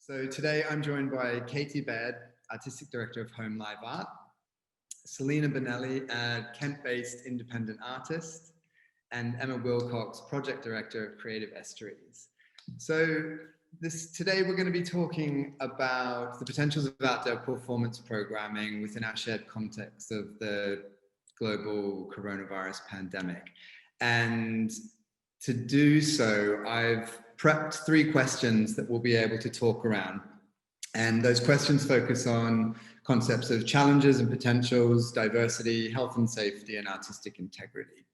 So today I'm joined by Katy Baird, Artistic Director of Home Live Art, Selina Bonelli, a Kent-based independent artist, and Emma Wilcox, Project Director of Creative Estuaries. So today we're going to be talking about the potentials of outdoor performance programming within our shared context of the global coronavirus pandemic. And to do so, I've prepped 3 questions that we'll be able to talk around. And those questions focus on concepts of challenges and potentials, diversity, health and safety, and artistic integrity.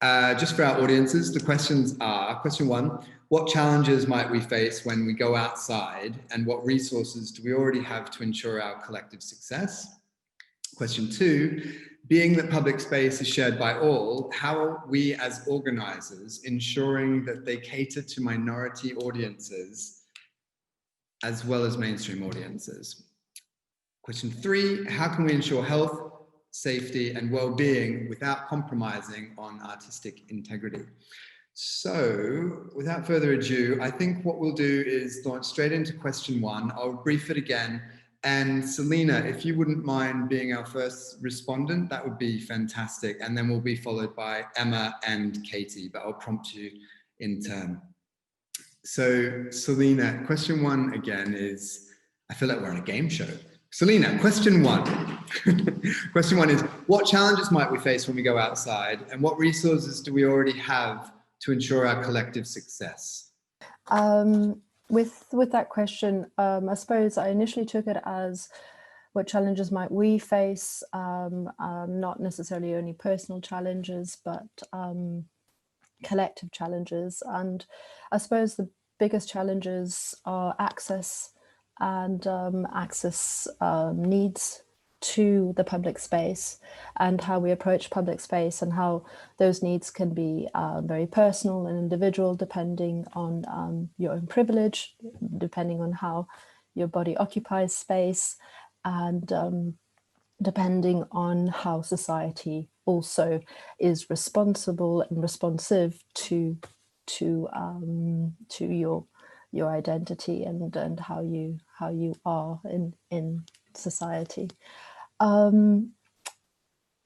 Just for our audiences, the questions are, question 1, what challenges might we face when we go outside, and what resources do we already have to ensure our collective success? Question 2, being that public space is shared by all, how are we as organizers ensuring that they cater to minority audiences as well as mainstream audiences? Question 3, how can we ensure health, safety, and well-being without compromising on artistic integrity? So, without further ado, I think what we'll do is launch straight into question 1. I'll brief it again. And Selina, if you wouldn't mind being our first respondent, that would be fantastic. And then we'll be followed by Emma and Katy, but I'll prompt you in turn. So, Selina, question 1 again is, I feel like we're on a game show. Selina, question 1. Question 1 is, what challenges might we face when we go outside, and what resources do we already have to ensure our collective success? With that question, I suppose I initially took it as what challenges might we face, not necessarily only personal challenges, but collective challenges. And I suppose the biggest challenges are access and access needs to the public space, and how we approach public space, and how those needs can be very personal and individual, depending on your own privilege, depending on how your body occupies space, and depending on how society also is responsible and responsive to your identity and how you are in society.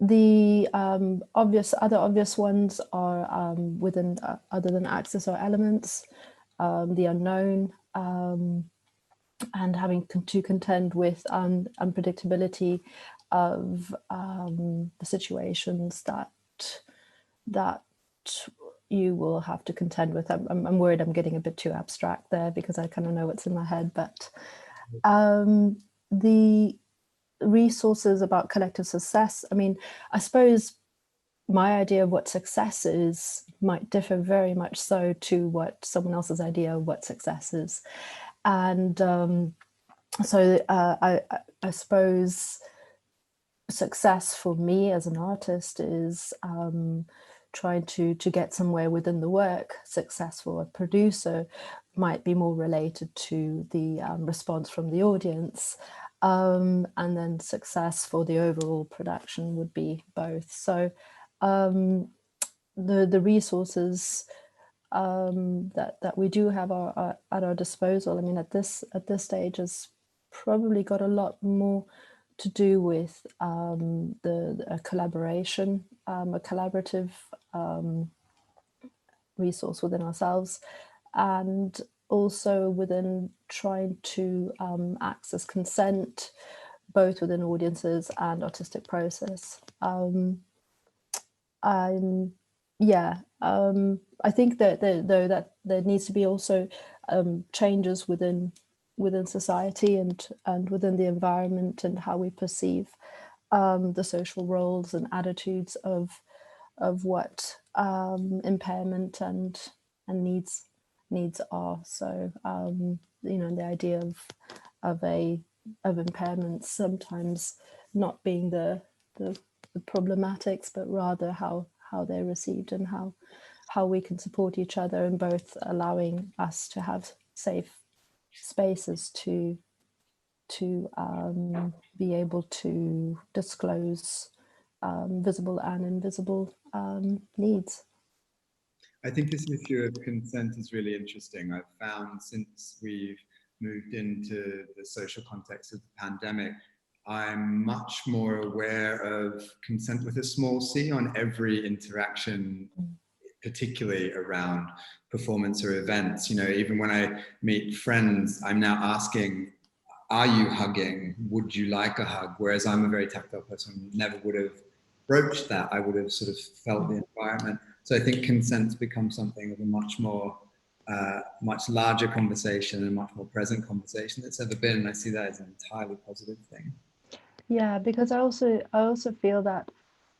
The other obvious ones are within other than access or elements, the unknown, and having to contend with unpredictability of the situations that you will have to contend with. I'm worried I'm getting a bit too abstract there because I kind of know what's in my head, but the resources about collective success, I mean, I suppose my idea of what success is might differ very much so to what someone else's idea of what success is. And so I suppose success for me as an artist is trying to get somewhere within the work. Success for a producer might be more related to the response from the audience. And then success for the overall production would be both. So the resources that we do have are at our disposal. I mean, at this stage has probably got a lot more to do with a collaboration, a collaborative resource within ourselves, and also within trying to access consent, both within audiences and artistic process. I think that there needs to be also changes within society and within the environment, and how we perceive the social roles and attitudes of what impairment and needs are. So the idea of impairment sometimes not being the problematics, but rather how they're received, and how we can support each other, and both allowing us to have safe spaces to be able to disclose visible and invisible needs. I think this issue of consent is really interesting. I've found since we've moved into the social context of the pandemic, I'm much more aware of consent with a small c on every interaction, particularly around performance or events. You know, even when I meet friends, I'm now asking, are you hugging? Would you like a hug? Whereas I'm a very tactile person, never would have broached that. I would have sort of felt the environment. So I think consent's become something of a much more, much larger conversation and much more present conversation that's ever been. And I see that as an entirely positive thing. Yeah, because I also feel that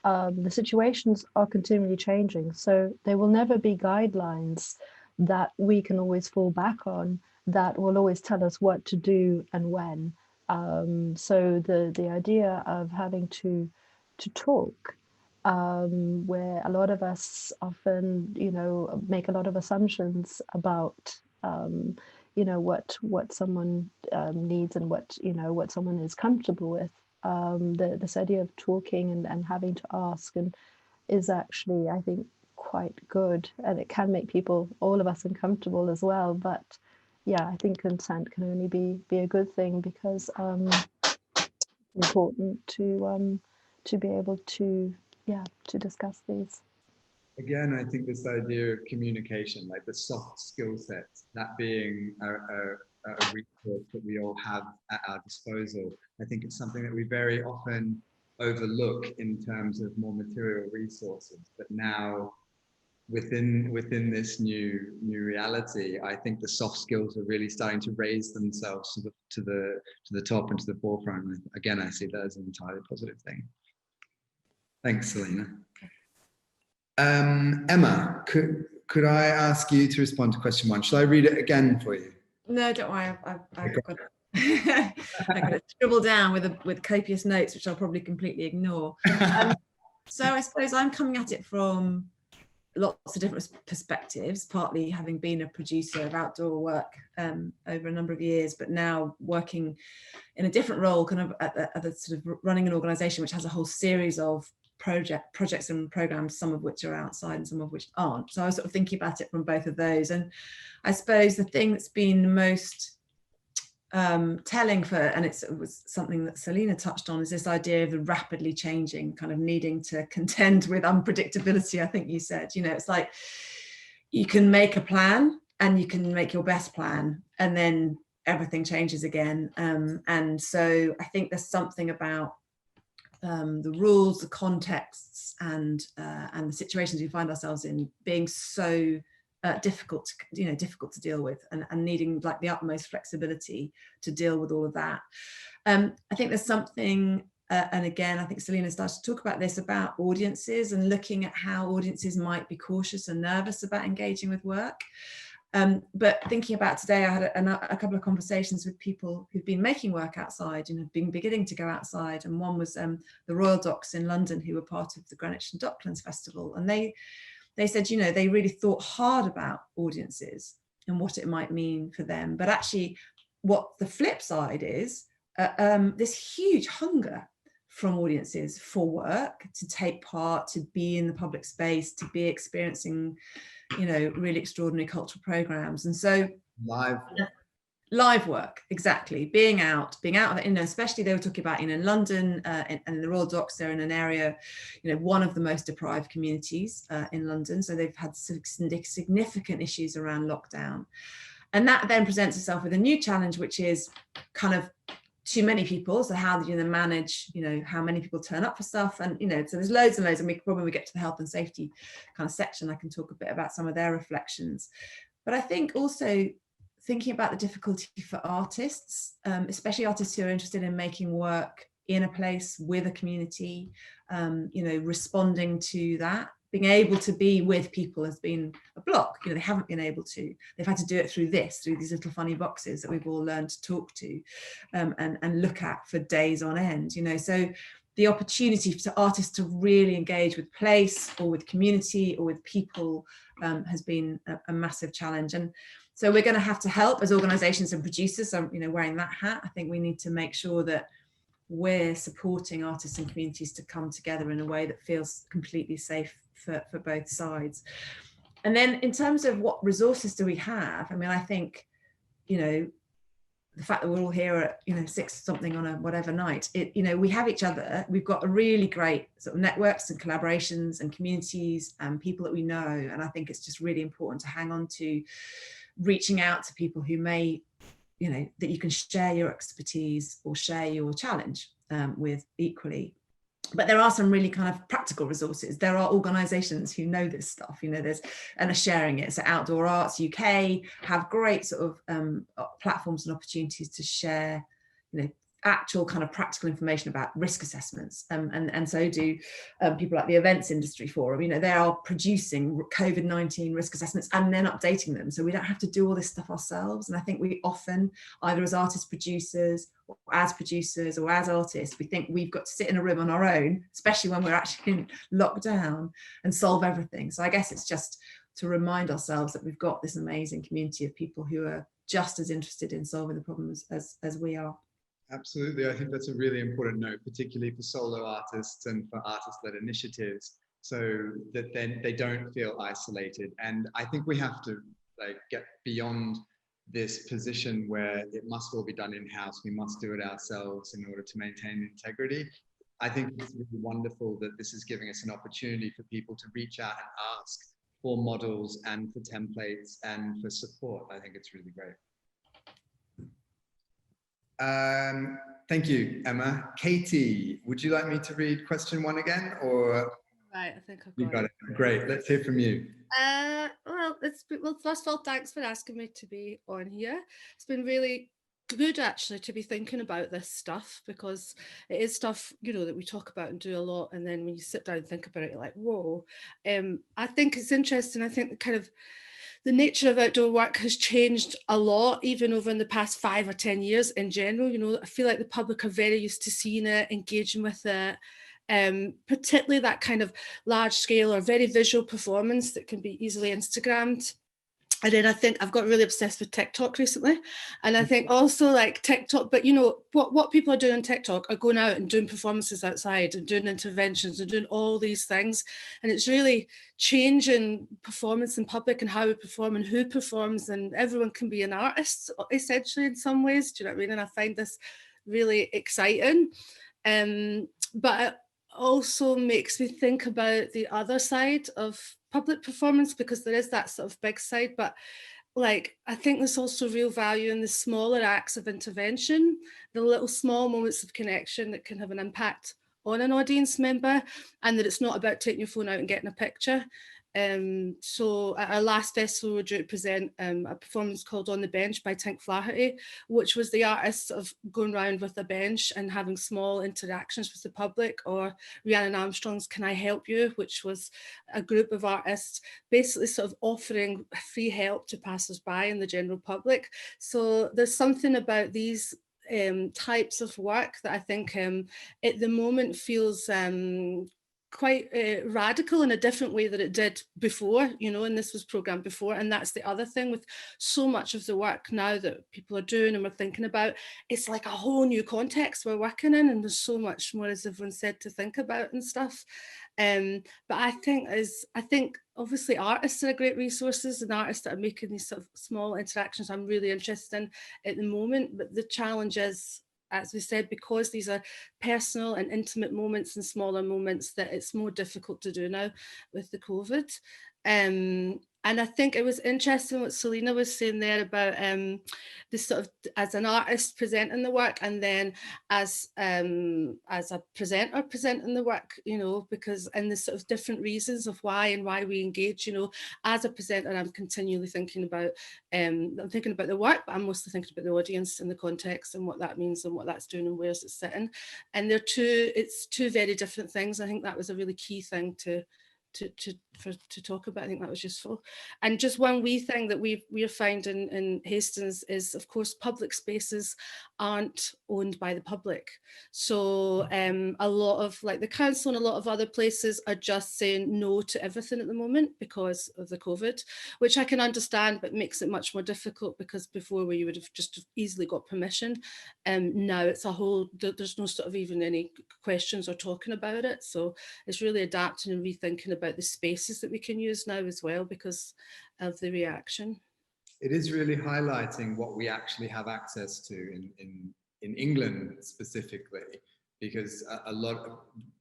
the situations are continually changing. So there will never be guidelines that we can always fall back on that will always tell us what to do and when. So the idea of having to talk, where a lot of us often, you know, make a lot of assumptions about, you know, what someone needs and what someone is comfortable with. This idea of talking and having to ask and is actually, I think, quite good, and it can make people, all of us, uncomfortable as well. But yeah, I think consent can only be a good thing, because it's important to be able to discuss these. Again, I think this idea of communication, like the soft skill sets, that being a resource that we all have at our disposal. I think it's something that we very often overlook in terms of more material resources. But now, within this new reality, I think the soft skills are really starting to raise themselves to the top and to the forefront. And again, I see that as an entirely positive thing. Thanks, Selina. Emma, could I ask you to respond to question 1? Shall I read it again for you? No, don't worry. I've got it. I've got it scribbled down with copious notes, which I'll probably completely ignore. So I suppose I'm coming at it from lots of different perspectives, partly having been a producer of outdoor work over a number of years, but now working in a different role, kind of at the sort of running an organisation which has a whole series of projects and programs, some of which are outside and some of which aren't. So I was sort of thinking about it from both of those. And I suppose the thing that's been most telling for, and it was something that Selina touched on, is this idea of the rapidly changing, kind of needing to contend with unpredictability. I think you said, you know, it's like you can make a plan and you can make your best plan, and then everything changes again. And so I think there's something about the rules, the contexts, and the situations we find ourselves in being so difficult to deal with, and needing like the utmost flexibility to deal with all of that. I think there's something, and again, I think Selina started to talk about this, about audiences and looking at how audiences might be cautious and nervous about engaging with work. But thinking about today, I had a couple of conversations with people who've been making work outside and have been beginning to go outside. And one was the Royal Docks in London, who were part of the Greenwich and Docklands Festival. And they said, you know, they really thought hard about audiences and what it might mean for them. But actually, what the flip side is, this huge hunger from audiences for work, to take part, to be in the public space, to be experiencing, you know, really extraordinary cultural programs. And so live work, exactly, being out of it, you know, especially they were talking about, you know, in London and the Royal Docks, they're in an area, you know, one of the most deprived communities in London. So they've had significant issues around lockdown. And that then presents itself with a new challenge, which is kind of too many people. So how do you then manage, you know, how many people turn up for stuff? And, you know, so there's loads and loads. And when we get to the health and safety kind of section, I can talk a bit about some of their reflections. But I think also thinking about the difficulty for artists, especially artists who are interested in making work in a place with a community, you know, responding to that, being able to be with people has been a block. You know, they haven't been able to. They've had to do it through these little funny boxes that we've all learned to talk to and look at for days on end, you know. So the opportunity for artists to really engage with place or with community or with people has been a massive challenge. And so we're going to have to help as organisations and producers. So, you know, wearing that hat, I think we need to make sure that we're supporting artists and communities to come together in a way that feels completely safe for both sides. And then in terms of what resources do we have, I mean, I think, you know, the fact that we're all here at, you know, 6 something on a whatever night, you know, we have each other. We've got a really great sort of networks and collaborations and communities and people that we know. And I think it's just really important to hang on to reaching out to people who may, you know, that you can share your expertise or share your challenge with equally. But there are some really kind of practical resources. There are organisations who know this stuff, you know, and are sharing it. So Outdoor Arts UK have great sort of platforms and opportunities to share, you know, actual kind of practical information about risk assessments, and so do people like the Events Industry Forum. You know, they are producing COVID-19 risk assessments and then updating them, so we don't have to do all this stuff ourselves. And I think we often, either as artist producers or as producers or as artists, we think we've got to sit in a room on our own, especially when we're actually in lockdown, and solve everything. So I guess it's just to remind ourselves that we've got this amazing community of people who are just as interested in solving the problems as we are. Absolutely. I think that's a really important note, particularly for solo artists and for artist-led initiatives, so that then they don't feel isolated. And I think we have to get beyond this position where it must all be done in-house. We must do it ourselves in order to maintain integrity. I think it's really wonderful that this is giving us an opportunity for people to reach out and ask for models and for templates and for support. I think it's really great. Thank you, Emma. Katie, would you like me to read question 1 again, or? Right, I think I've You got it. Great. Let's hear from you. Well, first of all, thanks for asking me to be on here. It's been really good actually to be thinking about this stuff, because it is stuff, you know, that we talk about and do a lot, and then when you sit down and think about it, you're like, whoa. I think it's interesting. I think the nature of outdoor work has changed a lot, even over in the past 5 or 10 years in general. You know, I feel like the public are very used to seeing it, engaging with it, particularly that kind of large scale or very visual performance that can be easily Instagrammed. And then I think I've got really obsessed with TikTok recently. And I think also like TikTok, but you know, what people are doing on TikTok are going out and doing performances outside and doing interventions and doing all these things. And it's really changing performance in public and how we perform and who performs, and everyone can be an artist essentially in some ways. Do you know what I mean? And I find this really exciting. But it also makes me think about the other side of public performance, because there is that sort of big side, but like I think there's also real value in the smaller acts of intervention, the little small moments of connection that can have an impact on an audience member, and that it's not about taking your phone out and getting a picture. So at our last festival, we were due to present a performance called On the Bench by Tink Flaherty, which was the artists of going around with a bench and having small interactions with the public, or Rhiannon Armstrong's Can I Help You, which was a group of artists basically sort of offering free help to passers-by and the general public. So there's something about these types of work that I think at the moment feels quite radical in a different way that it did before, you know, and this was programmed before. And that's the other thing with so much of the work now that people are doing and we're thinking about, it's like a whole new context we're working in, and there's so much more, as everyone said, to think about and stuff. But I think obviously artists are great resources, and artists that are making these sort of small interactions I'm really interested in at the moment. But the challenge is, as we said, because these are personal and intimate moments and smaller moments, that it's more difficult to do now with the COVID. And I think it was interesting what Selina was saying there about this sort of as an artist presenting the work, and then as a presenter presenting the work, you know, because and the sort of different reasons of why we engage. You know, as a presenter, I'm continually thinking about I'm thinking about the work, but I'm mostly thinking about the audience and the context and what that means and what that's doing and where's it sitting. And it's two very different things. I think that was a really key thing to talk about. I think that was useful. And just one wee thing that we're finding in Hastings is, of course, public spaces aren't owned by the public. So a lot of, like the council and a lot of other places are just saying no to everything at the moment because of the COVID, which I can understand, but makes it much more difficult, because before where you would have just easily got permission, now it's a whole, there's no sort of even any questions or talking about it. So it's really adapting and rethinking about the spaces that we can use now as well because of the reaction. it is really highlighting what we actually have access to in England specifically, because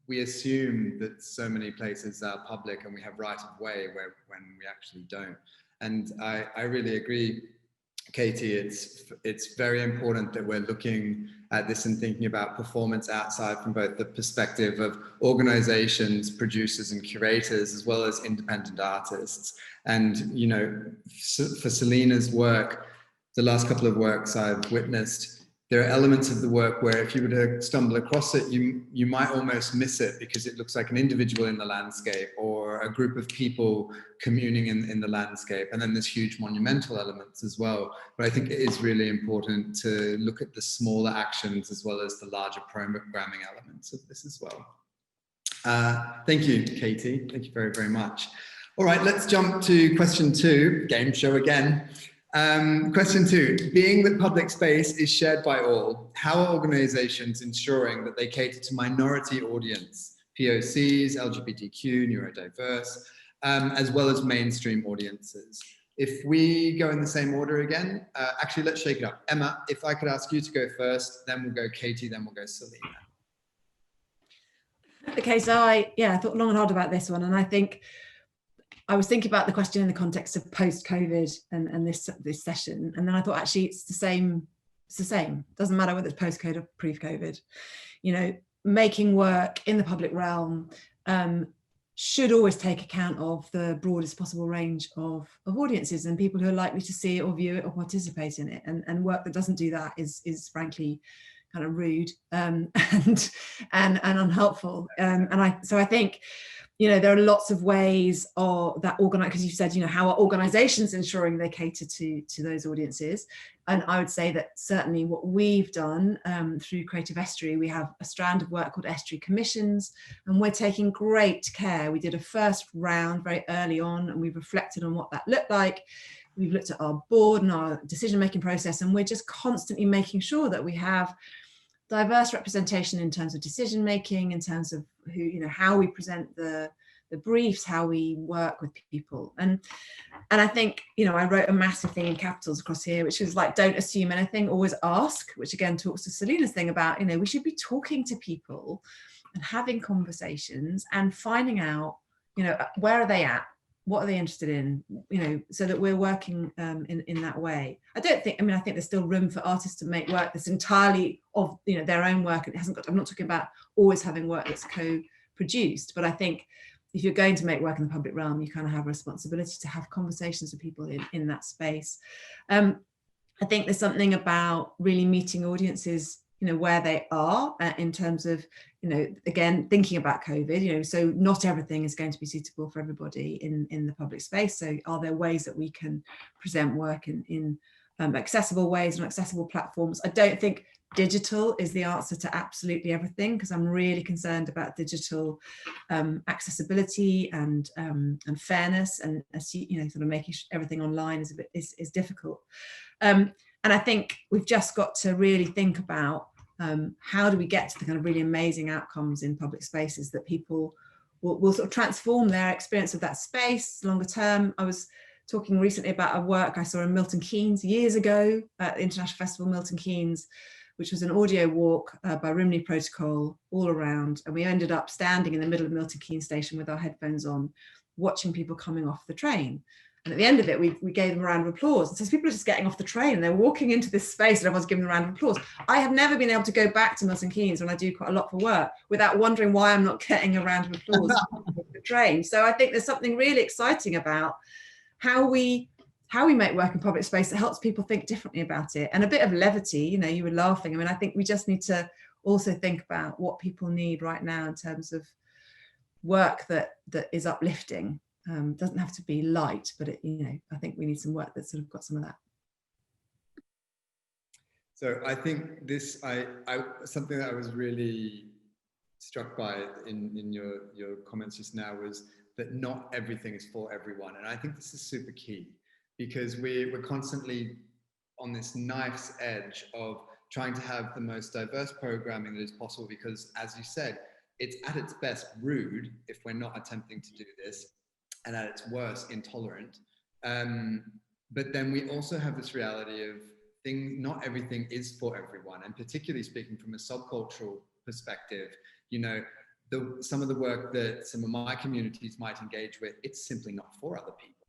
we assume that so many places are public and we have right of way when we actually don't. And I really agree, Katie, it's very important that we're looking at this and thinking about performance outside from both the perspective of organizations, producers and curators, as well as independent artists. And, you know, for Selina's work, the last couple of works I've witnessed, there are elements of the work where if you were to stumble across it, you might almost miss it because it looks like an individual in the landscape or a group of people communing in the landscape. And then there's huge monumental elements as well. But I think it is really important to look at the smaller actions as well as the larger programming elements of this as well. Thank you, Katie. Thank you very, very much. All right, let's jump to question 2, game show again. Question 2, being that public space is shared by all, how are organizations ensuring that they cater to minority audience, POCs, LGBTQ, neurodiverse, as well as mainstream audiences? If we go in the same order again, actually, let's shake it up. Emma, if I could ask you to go first, then we'll go Katie, then we'll go Selina. Okay, so I thought long and hard about this one, and I think I was thinking about the question in the context of post-COVID and this session, and then I thought actually it's the same. It's the same. Doesn't matter whether it's post-COVID or pre-COVID. You know, making work in the public realm should always take account of the broadest possible range of audiences and people who are likely to see it or view it or participate in it. And work that doesn't do that is frankly kind of rude and unhelpful. So I think, you know, there are lots of ways that organize, because you said, you know, how are organizations ensuring they cater to those audiences? And I would say that certainly what we've done through Creative Estuary, we have a strand of work called Estuary Commissions, and we're taking great care. We did a first round very early on, and we've reflected on what that looked like. We've looked at our board and our decision-making process, and we're just constantly making sure that we have diverse representation in terms of decision making, in terms of who, you know, how we present the briefs, how we work with people. And I think, you know, I wrote a massive thing in capitals across here, which is like, don't assume anything, always ask, which again talks to Selina's thing about, you know, we should be talking to people and having conversations and finding out, you know, where are they at? What are they interested in, you know, so that we're working in that way. I think there's still room for artists to make work that's entirely of, you know, their own work. And it hasn't got, I'm not talking about always having work that's co-produced, but I think if you're going to make work in the public realm, you kind of have a responsibility to have conversations with people in that space. I think there's something about really meeting audiences, you know, where they are in terms of, you know, again, thinking about COVID, you know, so not everything is going to be suitable for everybody in the public space. So are there ways that we can present work in accessible ways and accessible platforms? I don't think digital is the answer to absolutely everything, because I'm really concerned about digital accessibility and fairness, and, you know, sort of making everything online is difficult. And I think we've just got to really think about how do we get to the kind of really amazing outcomes in public spaces that people will sort of transform their experience of that space longer term. I was talking recently about a work I saw in Milton Keynes years ago at the International Festival Milton Keynes, which was an audio walk by Rimini Protocol all around. And we ended up standing in the middle of Milton Keynes station with our headphones on, watching people coming off the train. And at the end of it, we gave them a round of applause. And so people are just getting off the train and they're walking into this space and everyone's giving them a round of applause. I have never been able to go back to Milton Keynes when I do quite a lot for work without wondering why I'm not getting a round of applause off the train. So I think there's something really exciting about how we make work in public space that helps people think differently about it. And a bit of levity, you know, you were laughing. I mean, I think we just need to also think about what people need right now in terms of work that is uplifting. Doesn't have to be light, but it, you know, I think we need some work that's sort of got some of that. So I think this, something that I was really struck by in your comments just now was that not everything is for everyone. And I think this is super key, because we're constantly on this knife's edge of trying to have the most diverse programming that is possible, because as you said, it's at its best rude if we're not attempting to do this, and at its worst intolerant. But then we also have this reality of not everything is for everyone. And particularly speaking from a subcultural perspective, you know, some of the work that some of my communities might engage with, it's simply not for other people.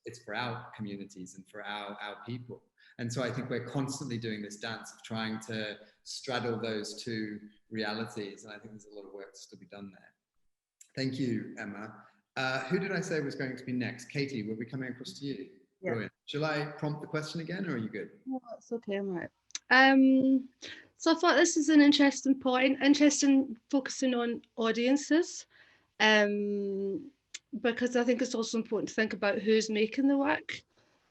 It's for our communities and for our people. And so I think we're constantly doing this dance of trying to straddle those two realities. And I think there's a lot of work to still be done there. Thank you, Emma. Who did I say was going to be next? Katie, were we coming across to you? Yeah. Brilliant. Shall I prompt the question again, or are you good? No, it's okay, I'm right. So I thought this is an interesting point, interesting focusing on audiences, because I think it's also important to think about who's making the work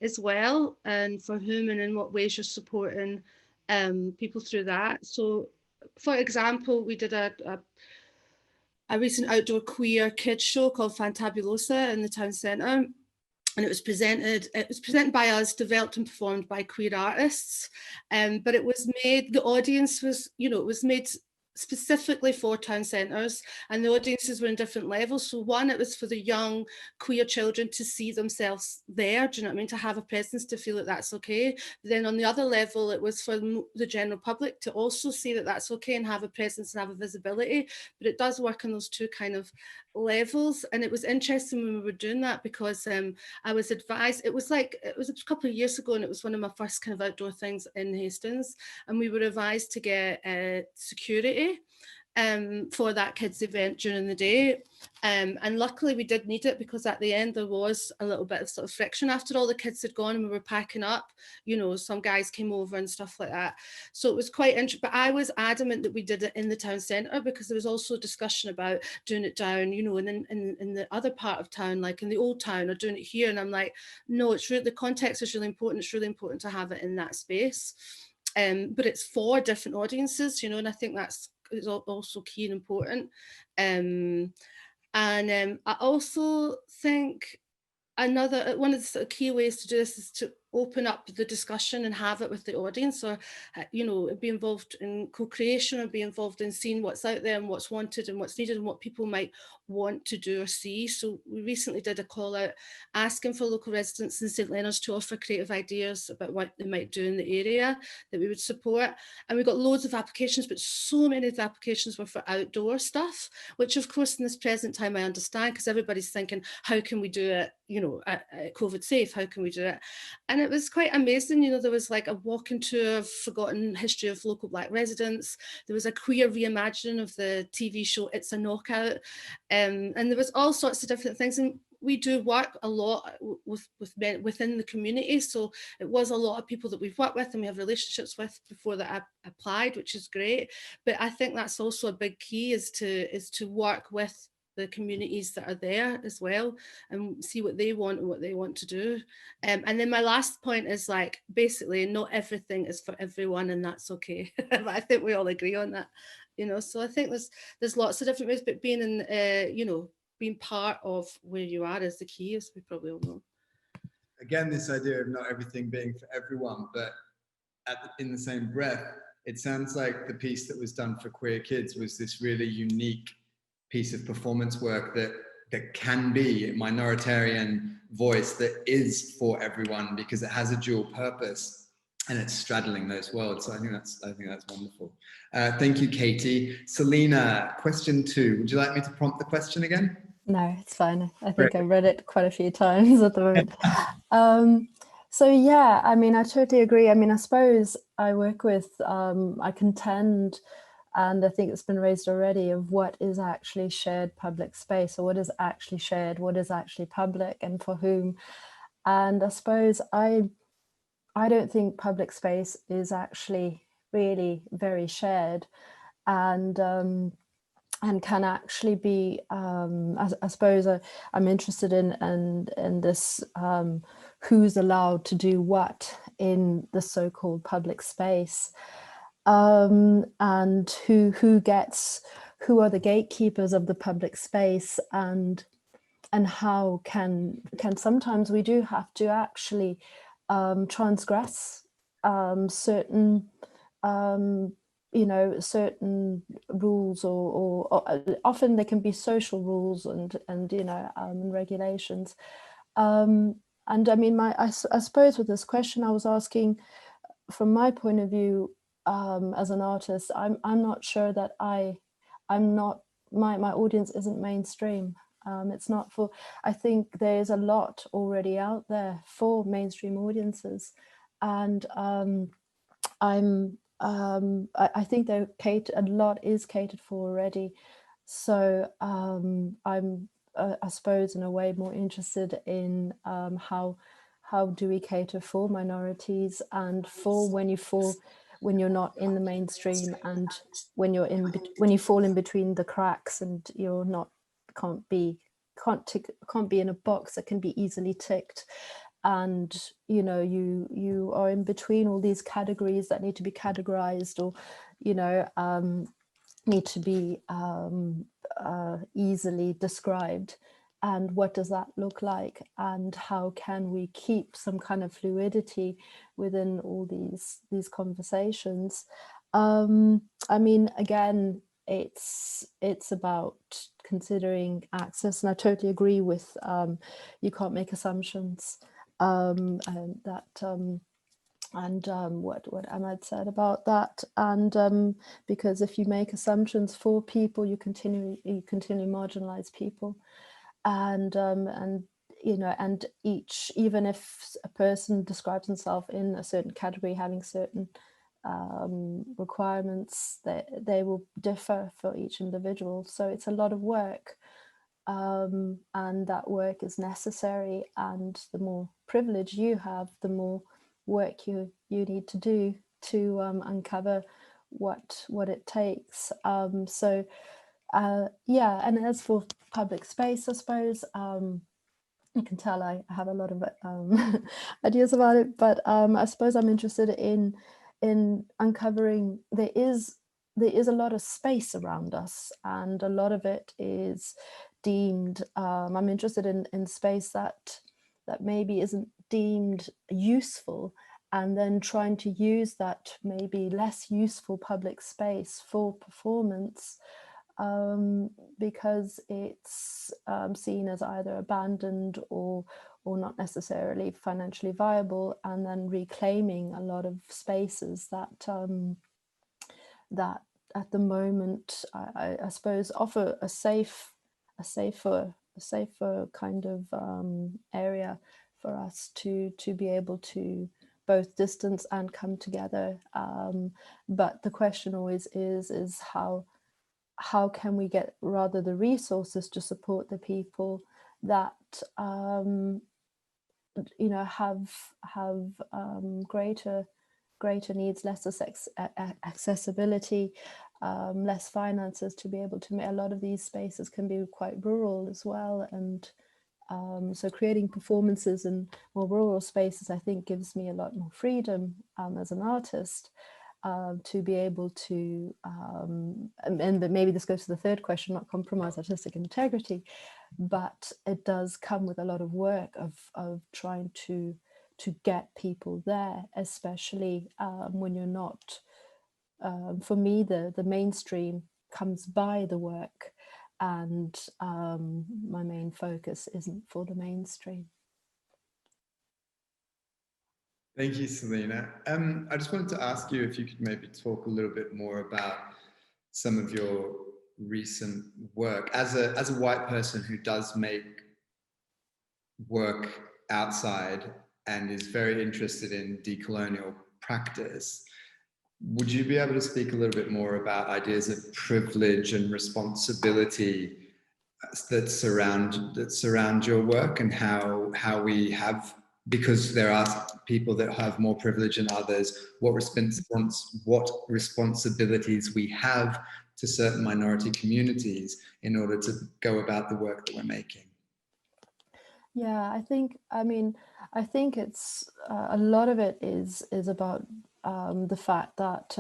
as well, and for whom and in what ways you're supporting people through that. So, for example, we did a recent outdoor queer kids show called Fantabulosa in the town centre. And it was presented by us, developed and performed by queer artists. But it was made, the audience was, you know, it was made specifically for town centres, and the audiences were in different levels. So one, it was for the young queer children to see themselves there, do you know what I mean, to have a presence, to feel that that's okay. But then on the other level, it was for the general public to also see that that's okay and have a presence and have a visibility. But it does work on those two kind of levels. And it was interesting when we were doing that, because I was advised, it was a couple of years ago, and it was one of my first kind of outdoor things in Hastings, and we were advised to get security for that kids event during the day, and luckily we did need it, because at the end there was a little bit of sort of friction after all the kids had gone and we were packing up, you know, some guys came over and stuff like that. So it was quite interesting, but I was adamant that we did it in the town centre, because there was also discussion about doing it down, you know, in the other part of town, like in the old town, or doing it here. And I'm like, no, it's really, the context is really important. It's really important to have it in that space. But it's for different audiences, you know, and I think that's is also key and important. I also think one of the sort of key ways to do this is to open up the discussion and have it with the audience, or you know, be involved in co-creation, or be involved in seeing what's out there and what's wanted and what's needed and what people might want to do or see. So we recently did a call out asking for local residents in St Leonard's to offer creative ideas about what they might do in the area that we would support, and we got loads of applications, but so many of the applications were for outdoor stuff, which of course in this present time I understand, because everybody's thinking, how can we do it, you know, COVID safe, how can we do it? And it was quite amazing, you know, there was like a walking tour of forgotten history of local Black residents. There was a queer reimagining of the TV show It's a Knockout. And there was all sorts of different things. And we do work a lot with men within the community. So it was a lot of people that we've worked with and we have relationships with before that I applied, which is great. But I think that's also a big key, is to work with the communities that are there as well, and see what they want and what they want to do. And then my last point is, like, basically not everything is for everyone, and that's okay. But I think we all agree on that, you know. So I think there's lots of different ways, but being in you know, being part of where you are is the key, as we probably all know. Again, this idea of not everything being for everyone, but in the same breath, it sounds like the piece that was done for queer kids was this really unique piece of performance work that can be a minoritarian voice that is for everyone, because it has a dual purpose and it's straddling those worlds. So I think that's wonderful. Thank you, Katie. Selina, question 2. Would you like me to prompt the question again? No, it's fine. I think I read it quite a few times at the moment. So yeah, I mean, I totally agree. I mean, I suppose I work with, I contend, and I think it's been raised already, of what is actually shared public space, or what is actually shared, what is actually public, and for whom. And I suppose I don't think public space is actually really very shared, and can actually be, I suppose I'm interested in this, who's allowed to do what in the so-called public space, and who are the gatekeepers of the public space, and how can sometimes we do have to actually transgress certain you know, certain rules, or often they can be social rules and you know, regulations, and I mean, I suppose with this question, I was asking, from my point of view, as an artist, I'm not sure that I'm not, my audience isn't mainstream. It's not for, I think there's a lot already out there for mainstream audiences, and I think they're a lot is catered for already. So I'm I suppose in a way more interested in how do we cater for minorities, and for when you're not in the mainstream, and when you fall in between the cracks, and you're not can't be in a box that can be easily ticked, and you know you are in between all these categories that need to be categorized, or you know need to be easily described. And what does that look like, and how can we keep some kind of fluidity within all these conversations? I mean, again, it's about considering access, and I totally agree with you can't make assumptions, and that what Ahmad said about that, and because if you make assumptions for people, you continually marginalize people, and you know, and even if a person describes himself in a certain category, having certain requirements, they will differ for each individual. So it's a lot of work, and that work is necessary, and the more privilege you have, the more work you need to do to uncover what it takes. So yeah, and as for public space, I suppose you can tell I have a lot of ideas about it, but I suppose I'm interested in uncovering there is a lot of space around us, and a lot of it is deemed I'm interested in space that maybe isn't deemed useful, and then trying to use that maybe less useful public space for performance, because it's seen as either abandoned or not necessarily financially viable, and then reclaiming a lot of spaces that that at the moment I suppose offer a safer kind of area for us to be able to both distance and come together. But the question always is how can we get rather the resources to support the people that you know have greater needs, less accessibility, less finances to be able to make. A lot of these spaces can be quite rural as well, and so creating performances in more rural spaces, I think, gives me a lot more freedom as an artist, to be able to, and maybe this goes to the third question, not compromise artistic integrity, but it does come with a lot of work of trying to get people there, especially when you're not, for me, the mainstream comes by the work, and my main focus isn't for the mainstream. Thank you, Selina. I just wanted to ask you if you could maybe talk a little bit more about some of your recent work as a white person who does make work outside and is very interested in decolonial practice. Would you be able to speak a little bit more about ideas of privilege and responsibility that surround your work, and how we have, because there are people that have more privilege than others, what responsibilities we have to certain minority communities in order to go about the work that we're making? Yeah, I think it's a lot of it is about the fact that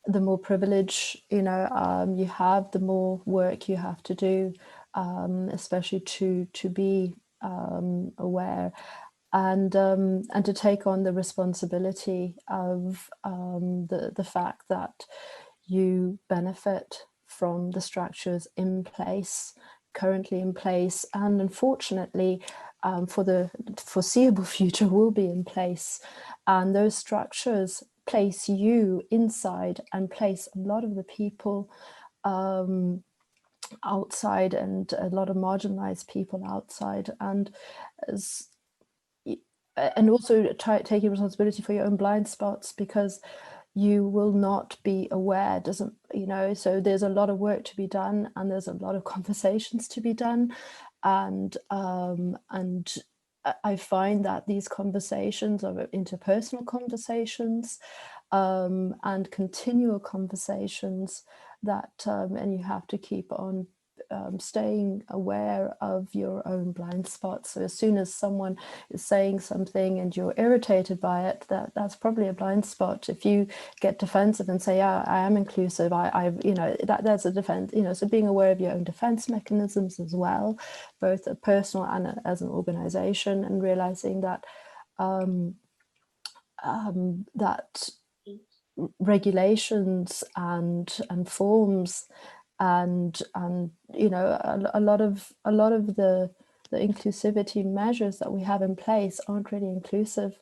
the more privilege you have, the more work you have to do, especially to be aware, and to take on the responsibility of the fact that you benefit from the structures currently in place, and unfortunately for the foreseeable future will be in place. And those structures place you inside and place a lot of the people outside, and a lot of marginalized people outside. And also taking responsibility for your own blind spots, because you will not be aware, so there's a lot of work to be done, and there's a lot of conversations to be done. And I find that these conversations are interpersonal conversations, and continual conversations that, and you have to keep on staying aware of your own blind spots. So as soon as someone is saying something and you're irritated by it, that's probably a blind spot. If you get defensive and say, yeah, I am inclusive, that's a defense, so being aware of your own defense mechanisms as well, both a personal and as an organization, and realizing that that regulations and forms and a lot of the inclusivity measures that we have in place aren't really inclusive.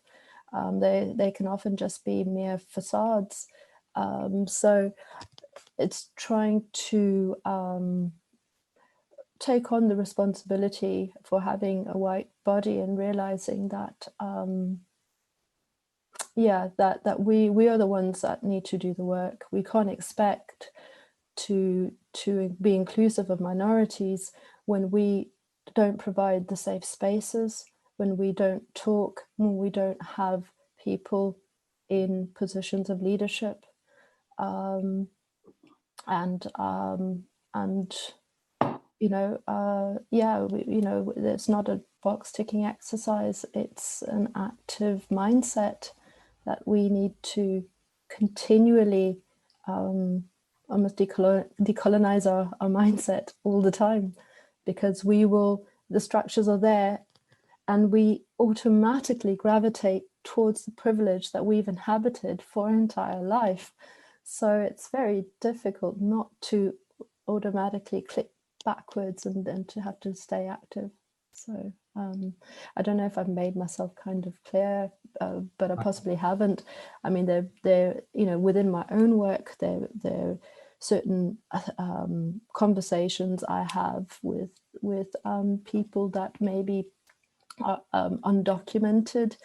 They can often just be mere facades. So it's trying to take on the responsibility for having a white body, and realizing that that we are the ones that need to do the work. We can't expect to be inclusive of minorities when we don't provide the safe spaces, when we don't talk, when we don't have people in positions of leadership, it's not a box ticking exercise. It's an active mindset that we need to continually almost decolonize our mindset all the time, because the structures are there, and we automatically gravitate towards the privilege that we've inhabited for our entire life. So it's very difficult not to automatically click backwards and to have to stay active. So I don't know if I've made myself kind of clear, but I possibly haven't. I mean, they're within my own work, there certain conversations I have with people that maybe are undocumented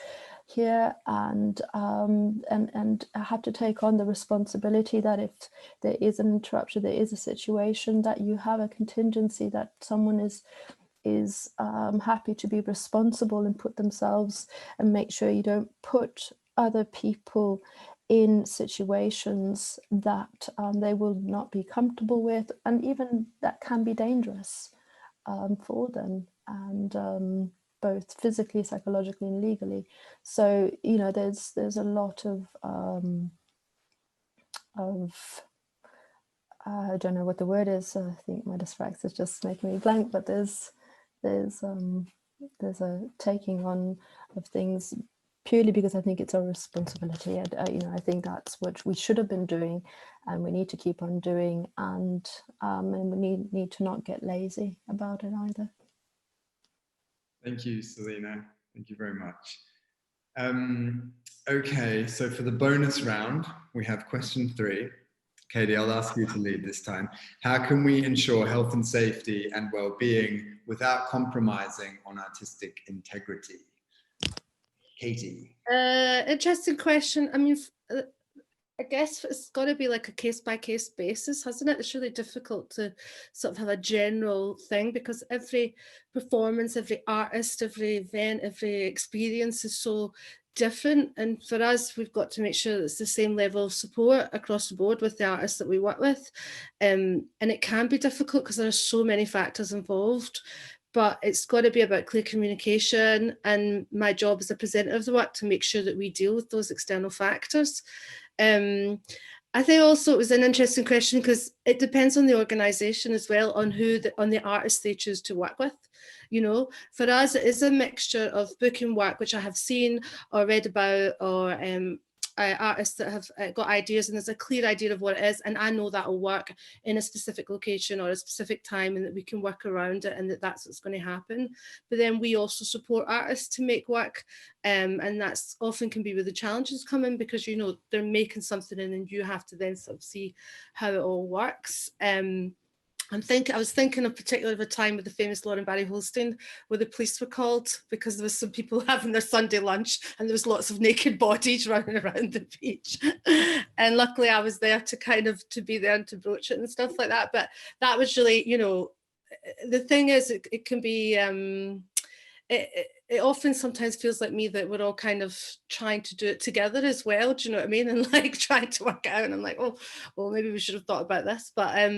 here, and I have to take on the responsibility that if there is an interruption, there is a situation, that you have a contingency, that someone is happy to be responsible and put themselves, and make sure you don't put other people in situations that they will not be comfortable with, and even that can be dangerous for them, and both physically, psychologically, and legally. So there's a lot of I don't know what the word is. I think my dyspraxia is just making me blank. But there's a taking on of things purely because I think it's our responsibility. I think that's what we should have been doing, and we need to keep on doing, and we need to not get lazy about it either. Thank you, Selina. Thank you very much. Okay, so for the bonus round, we have question 3. Katie, I'll ask you to lead this time. How can we ensure health and safety and well-being without compromising on artistic integrity? Katie. Interesting question. I mean, I guess it's got to be like a case-by-case basis, hasn't it? It's really difficult to sort of have a general thing, because every performance, every artist, every event, every experience is so different. And for us, we've got to make sure that it's the same level of support across the board with the artists that we work with. And it can be difficult because there are so many factors involved. But it's got to be about clear communication, and my job as a presenter of the work to make sure that we deal with those external factors. I think also it was an interesting question because it depends on the organisation as well, on on the artists they choose to work with. For us, it is a mixture of booking work, which I have seen or read about, or artists that have got ideas, and there's a clear idea of what it is, and I know that will work in a specific location or a specific time, and that we can work around it, and that's what's going to happen. But then we also support artists to make work, and that's often can be where the challenges come in, because they're making something and then you have to then sort of see how it all works. I was thinking of particularly of a time with the famous Lauren Barry Holstein, where the police were called because there was some people having their Sunday lunch and there was lots of naked bodies running around the beach. And luckily I was there to be there and to broach it and stuff like that. But that was really, the thing is, it can be, it often sometimes feels like me that we're all kind of trying to do it together as well. Do you know what I mean? And like trying to work it out. And I'm like, oh, well, maybe we should have thought about this. But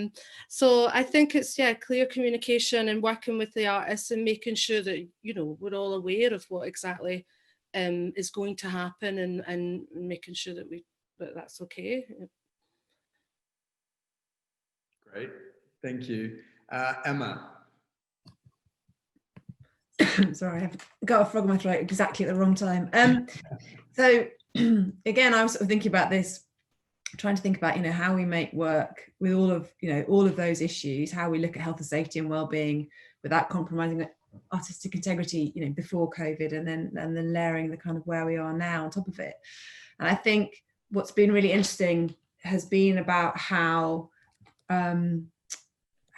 so I think it's, clear communication and working with the artists and making sure that, we're all aware of what exactly is going to happen, and making sure that that's okay. Great. Thank you. Emma. Sorry, I've got a frog in my throat exactly at the wrong time. So again, I was sort of thinking about this, trying to think about, how we make work with all of those issues, how we look at health and safety and well-being without compromising artistic integrity, before COVID, and then layering the kind of where we are now on top of it. And I think what's been really interesting has been about how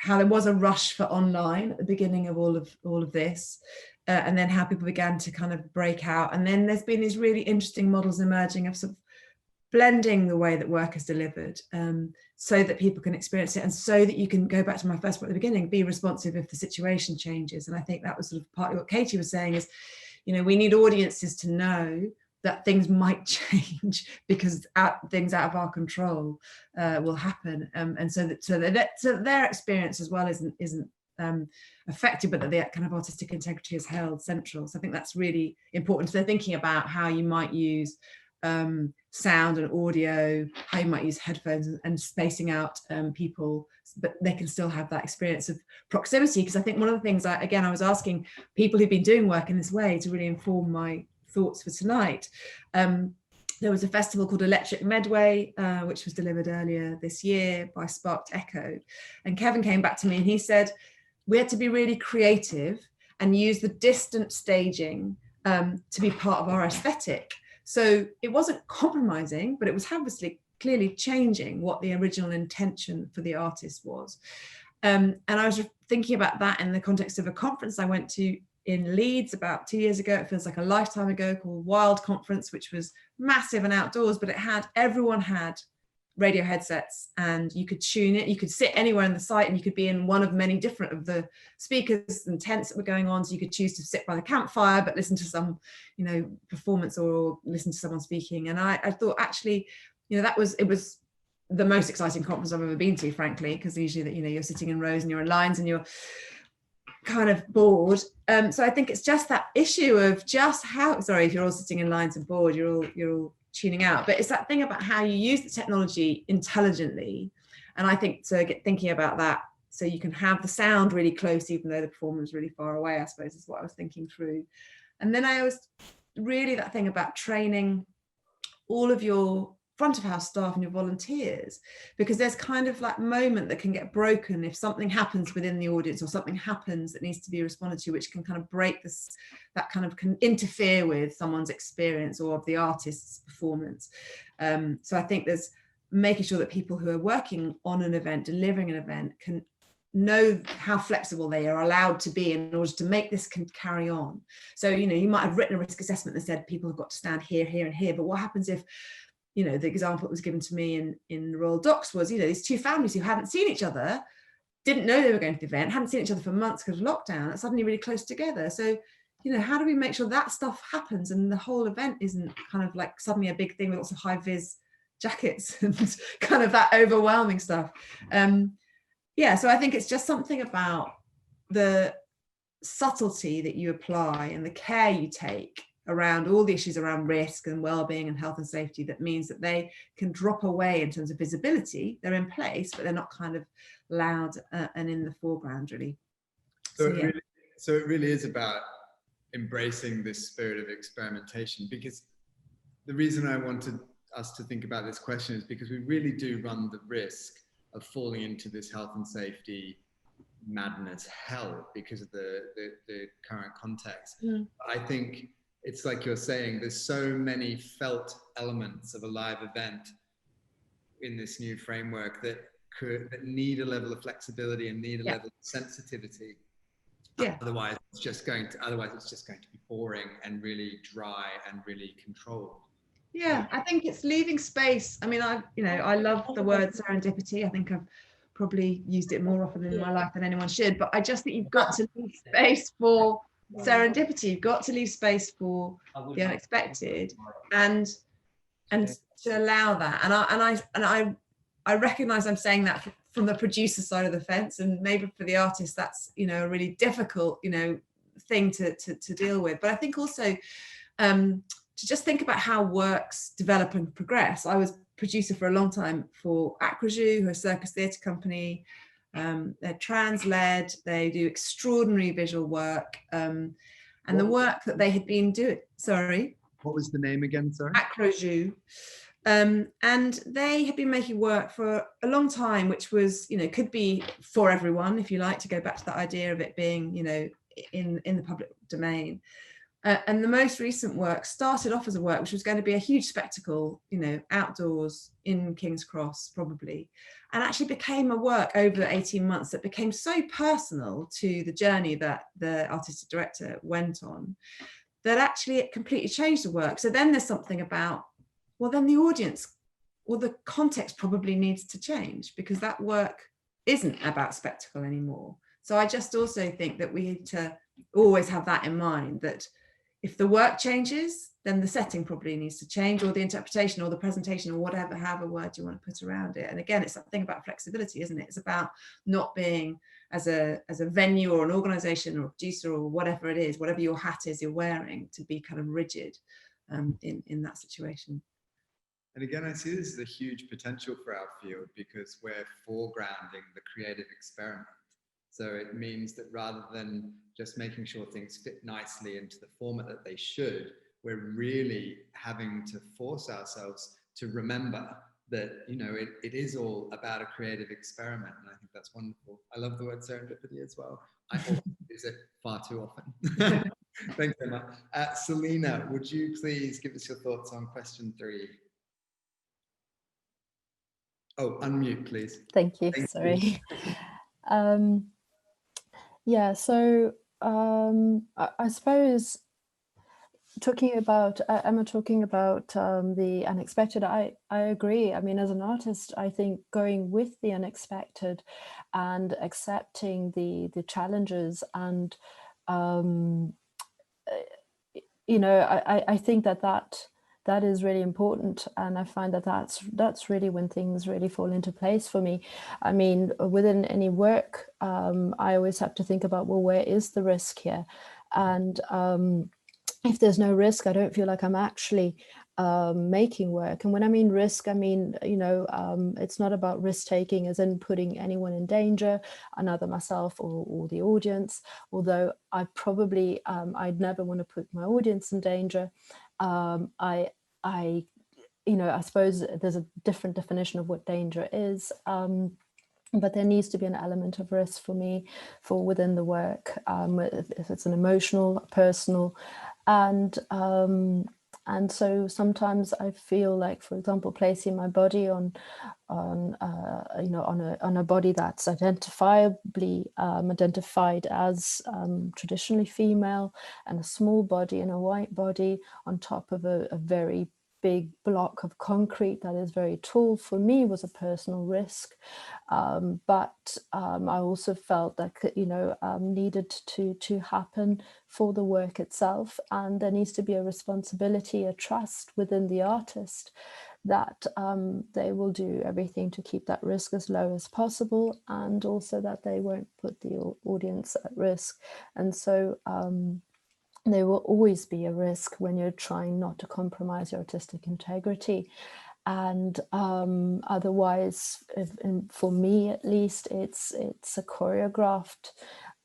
there was a rush for online at the beginning of all of this, and then how people began to kind of break out. And then there's been these really interesting models emerging of sort of blending the way that work is delivered, so that people can experience it, and so that you can, go back to my first point at the beginning, be responsive if the situation changes. And I think that was sort of partly what Katy was saying is, we need audiences to know that things might change because things out of our control will happen, and so that their experience as well isn't affected, but that the kind of artistic integrity is held central. So I think that's really important. So they're thinking about how you might use sound and audio, how you might use headphones, and spacing out people, but they can still have that experience of proximity. Because I think one of the things I was asking people who've been doing work in this way to really inform my thoughts for tonight. There was a festival called Electric Medway, which was delivered earlier this year by Sparked Echo. And Kevin came back to me and he said, we had to be really creative and use the distant staging to be part of our aesthetic. So it wasn't compromising, but it was obviously clearly changing what the original intention for the artist was. And I was thinking about that in the context of a conference I went to in Leeds about 2 years ago. It feels like a lifetime ago, called Wild Conference, which was massive and outdoors, but everyone had radio headsets and you could tune it. You could sit anywhere in the site and you could be in one of many different of the speakers and tents that were going on. So you could choose to sit by the campfire, but listen to some, performance or listen to someone speaking. And I thought actually, it was the most exciting conference I've ever been to, frankly, because usually that, you're sitting in rows and you're in lines and you're kind of bored. So I think it's just that issue of just how, sorry, if you're all sitting in lines and bored, you're all tuning out, but it's that thing about how you use the technology intelligently. And I think to get thinking about that, so you can have the sound really close, even though the performer is really far away, I suppose is what I was thinking through. And then I was really that thing about training all of your front of house staff and your volunteers, because there's kind of like moment that can get broken if something happens within the audience or something happens that needs to be responded to, which can kind of break this, that kind of can interfere with someone's experience or of the artist's performance. So I think there's making sure that people who are working on an event, delivering an event, can know how flexible they are allowed to be in order to make this can carry on. So, you might have written a risk assessment that said people have got to stand here, here and here, but what happens if, the example that was given to me in the Royal Docks was, these two families who hadn't seen each other, didn't know they were going to the event, hadn't seen each other for months because of lockdown, are suddenly really close together. So, how do we make sure that stuff happens and the whole event isn't kind of like suddenly a big thing with lots of high vis jackets and kind of that overwhelming stuff. So I think it's just something about the subtlety that you apply and the care you take around all the issues around risk and well-being and health and safety that means that they can drop away in terms of visibility. They're in place, but they're not kind of loud and in the foreground, really. So it really is about embracing this spirit of experimentation, because the reason I us to think about this question is because we really do run the risk of falling into this health and safety madness hell because of the current context. I think it's like you're saying, there's so many felt elements of a live event in this new framework that need a level of flexibility and need a level of sensitivity. Otherwise it's just going to be boring and really dry and really controlled. I think it's leaving space. I mean, I love the word serendipity. I think I've probably used it more often in my life than anyone should, but I just think you've got to leave space for serendipity. You've got to leave space for the unexpected, and to allow that. And I recognize I'm saying that from the producer side of the fence, and maybe for the artist that's a really difficult thing to deal with. But I think also to just think about how works develop and progress. I was producer for a long time for Acrojou, who are a circus theatre company. They're trans-led, they do extraordinary visual work, and the work that they had been doing, sorry. What was the name again, sorry? Acrojou. And they had been making work for a long time, which was, could be for everyone, if you like, to go back to that idea of it being, in the public domain. And the most recent work started off as a work which was going to be a huge spectacle, outdoors in King's Cross, probably, and actually became a work over 18 months that became so personal to the journey that the artistic director went on, that actually it completely changed the work. So then there's something about, well, then the audience or the context probably needs to change, because that work isn't about spectacle anymore. So I just also think that we need to always have that in mind, that if the work changes, then the setting probably needs to change, or the interpretation or the presentation, or whatever, however word you want to put around it. And again, it's something about flexibility, isn't it? It's about not being as a venue or an organization or a producer or whatever it is, whatever your hat is you're wearing, to be kind of rigid in that situation. And again, I see this as a huge potential for our field, because we're foregrounding the creative experiment. So it means that rather than just making sure things fit nicely into the format that they should, we're really having to force ourselves to remember that, it is all about a creative experiment. And I think that's wonderful. I love the word serendipity as well. I also use it far too often. Thanks so much. Selina, would you please give us your thoughts on question 3? Oh, unmute, please. Thank you. Sorry. Yeah, so I suppose Emma talking about the unexpected, I agree. I mean, as an artist, I think going with the unexpected and accepting the challenges, and I think that is really important, and I find that's really when things really fall into place for me. I mean, within any work, I always have to think about, well, where is the risk here? And if there's no risk, I don't feel like I'm actually making work. And when I mean risk, I mean, it's not about risk taking as in putting anyone in danger, either myself or the audience, although I probably, I'd never want to put my audience in danger. I suppose there's a different definition of what danger is, but there needs to be an element of risk for me for within the work, if it's an emotional, personal, and so sometimes I feel like, for example, placing my body on a body that's identifiably identified as traditionally female, and a small body and a white body on top of a very big block of concrete that is very tall, for me was a personal risk, but I also felt that needed to happen for the work itself, and there needs to be a responsibility, a trust within the artist that they will do everything to keep that risk as low as possible, and also that they won't put the audience at risk. And so there will always be a risk when you're trying not to compromise your artistic integrity. And otherwise, for me at least, it's a choreographed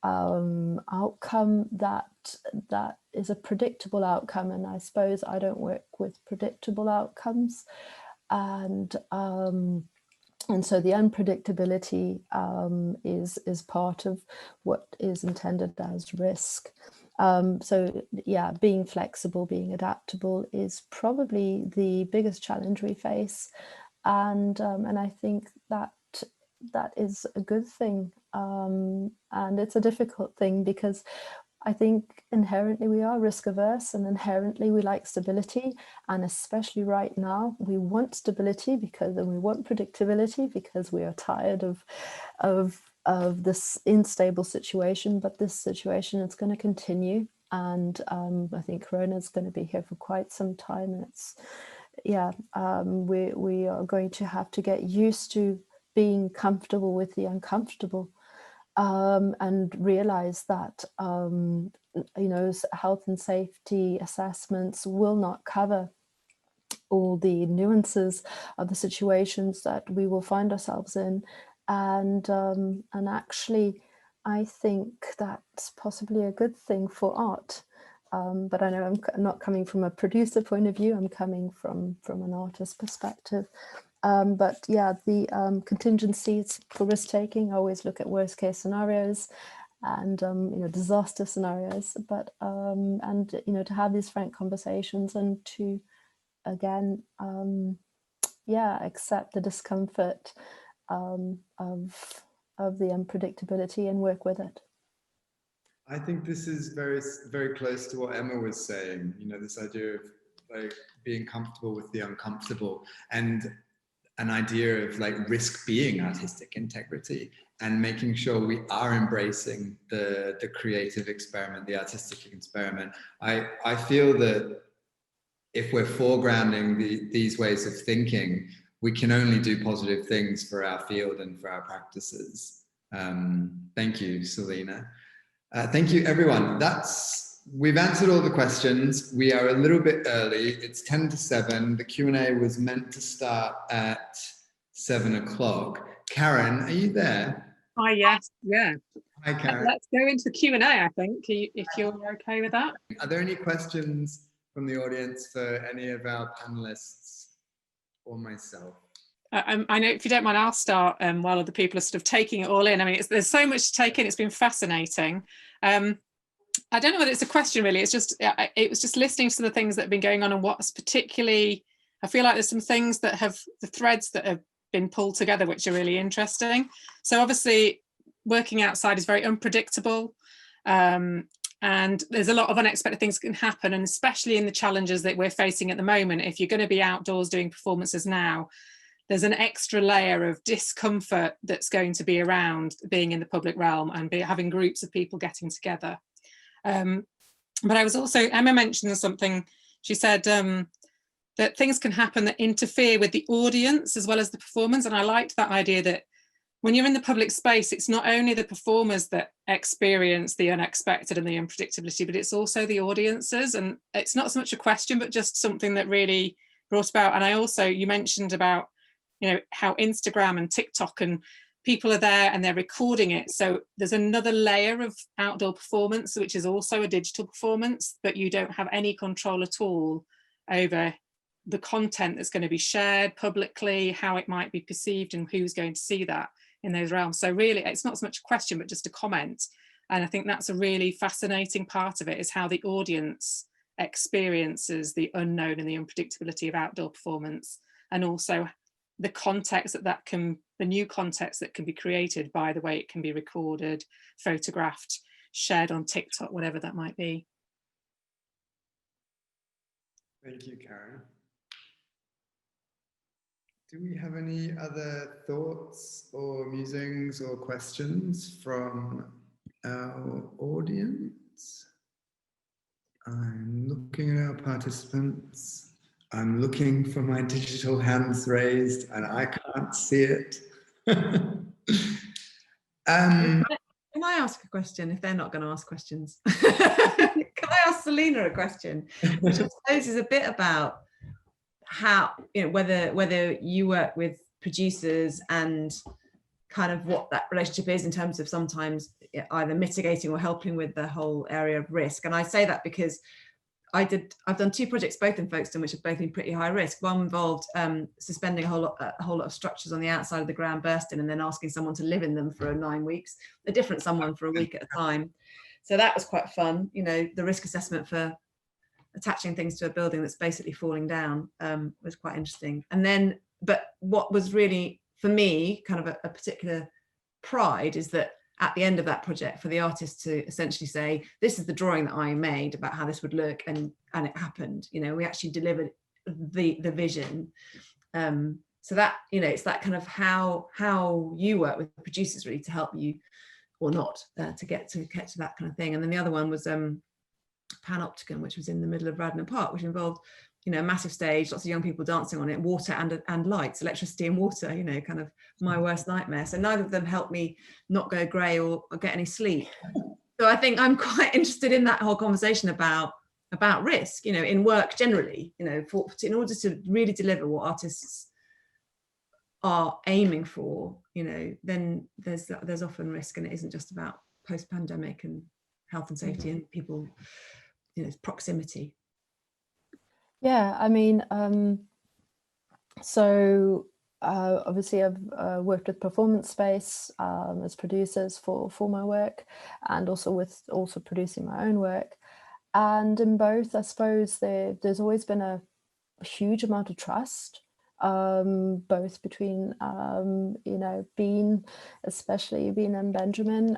outcome that is a predictable outcome, and I suppose I don't work with predictable outcomes, and so the unpredictability is part of what is intended as risk. So yeah, being flexible, being adaptable is probably the biggest challenge we face, and I think that is a good thing, and it's a difficult thing because I think inherently we are risk averse, and inherently we like stability, and especially right now we want stability and we want predictability because we are tired of this unstable situation. But this situation is going to continue, and I think Corona is going to be here for quite some time, and it's we are going to have to get used to being comfortable with the uncomfortable. And realize that health and safety assessments will not cover all the nuances of the situations that we will find ourselves in, and actually I think that's possibly a good thing for art. But I know I'm not coming from a producer point of view, I'm coming from an artist perspective. But yeah, the contingencies for risk taking, I always look at worst case scenarios and disaster scenarios, but and to have these frank conversations and to again accept the discomfort of the unpredictability and work with it. I think this is very, very close to what Emma was saying, this idea of like being comfortable with the uncomfortable, and an idea of like risk being artistic integrity, and making sure we are embracing the creative experiment, the artistic experiment. I feel that if we're foregrounding these ways of thinking, we can only do positive things for our field and for our practices. Thank you, Selina. Thank you, everyone. We've answered all the questions. We are a little bit early. It's 10 to 7. The Q&A was meant to start at 7 o'clock. Karen, are you there? Hi, yes, yeah. Hi, Karen. Let's go into the Q&A, I think, if you're okay with that. Are there any questions from the audience for any of our panelists or myself? I know, if you don't mind, I'll start while other people are sort of taking it all in. I mean, there's so much to take in. It's been fascinating. I don't know whether it's a question really. It was just listening to some of the things that have been going on, and what's particularly, I feel like there's some things that the threads that have been pulled together, which are really interesting. So obviously working outside is very unpredictable. And there's a lot of unexpected things that can happen, and especially in the challenges that we're facing at the moment. If you're going to be outdoors doing performances now, there's an extra layer of discomfort that's going to be around being in the public realm and having groups of people getting together. But I was also, Emma mentioned something, she said that things can happen that interfere with the audience as well as the performance. And I liked that idea that when you're in the public space, it's not only the performers that experience the unexpected and the unpredictability, but it's also the audiences. And it's not so much a question, but just something that really brought about. And I also, you mentioned about, how Instagram and TikTok and people are there and they're recording it. So there's another layer of outdoor performance, which is also a digital performance, but you don't have any control at all over the content that's going to be shared publicly, how it might be perceived, and who's going to see that in those realms. So really, it's not so much a question, but just a comment. And I think that's a really fascinating part of it, is how the audience experiences the unknown and the unpredictability of outdoor performance, and also the context the new context that can be created by the way it can be recorded, photographed, shared on TikTok, whatever that might be. Thank you, Karen. Do we have any other thoughts or musings or questions from our audience? I'm looking at our participants. I'm looking for my digital hands raised and I can't see it. Can I ask a question if they're not going to ask questions? Can I ask Selina a question, which I suppose is a bit about how, whether you work with producers and kind of what that relationship is in terms of sometimes either mitigating or helping with the whole area of risk. And I say that because I've done 2 projects, both in Folkestone, which have both been pretty high risk. One involved suspending a whole lot of structures on the outside of the ground bursting and then asking someone to live in them for 9 weeks, a different someone for a week at a time. So that was quite fun. You know, the risk assessment for attaching things to a building that's basically falling down was quite interesting. And then, but what was really, for me, kind of a particular pride is that at the end of that project, for the artist to essentially say, this is the drawing that I made about how this would look, and it happened. You know, we actually delivered the vision. So that, you know, it's that kind of how you work with producers really to help you, or not, to get to that kind of thing. And then the other one was Panopticon, which was in the middle of Radnor Park, which involved, you know, a massive stage, lots of young people dancing on it, water and lights, electricity and water, you know, kind of my worst nightmare. So neither of them helped me not go grey or get any sleep. So I think I'm quite interested in that whole conversation about risk, you know, in work generally, you know, in order to really deliver what artists are aiming for, you know, then there's often risk, and it isn't just about post-pandemic and health and safety and people, you know, proximity. Yeah, I mean, so obviously I've worked with performance space as producers for my work, and also producing my own work. And in both, I suppose there's always been a huge amount of trust, both between, you know, especially Bean and Benjamin,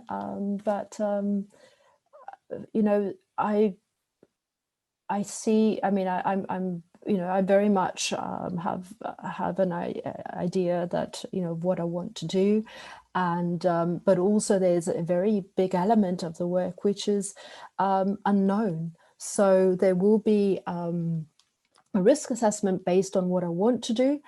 but, you know, I see, I mean, I'm you know, I very much have an idea that, you know, what I want to do, and but also there's a very big element of the work which is unknown. So there will be a risk assessment based on what I want to do,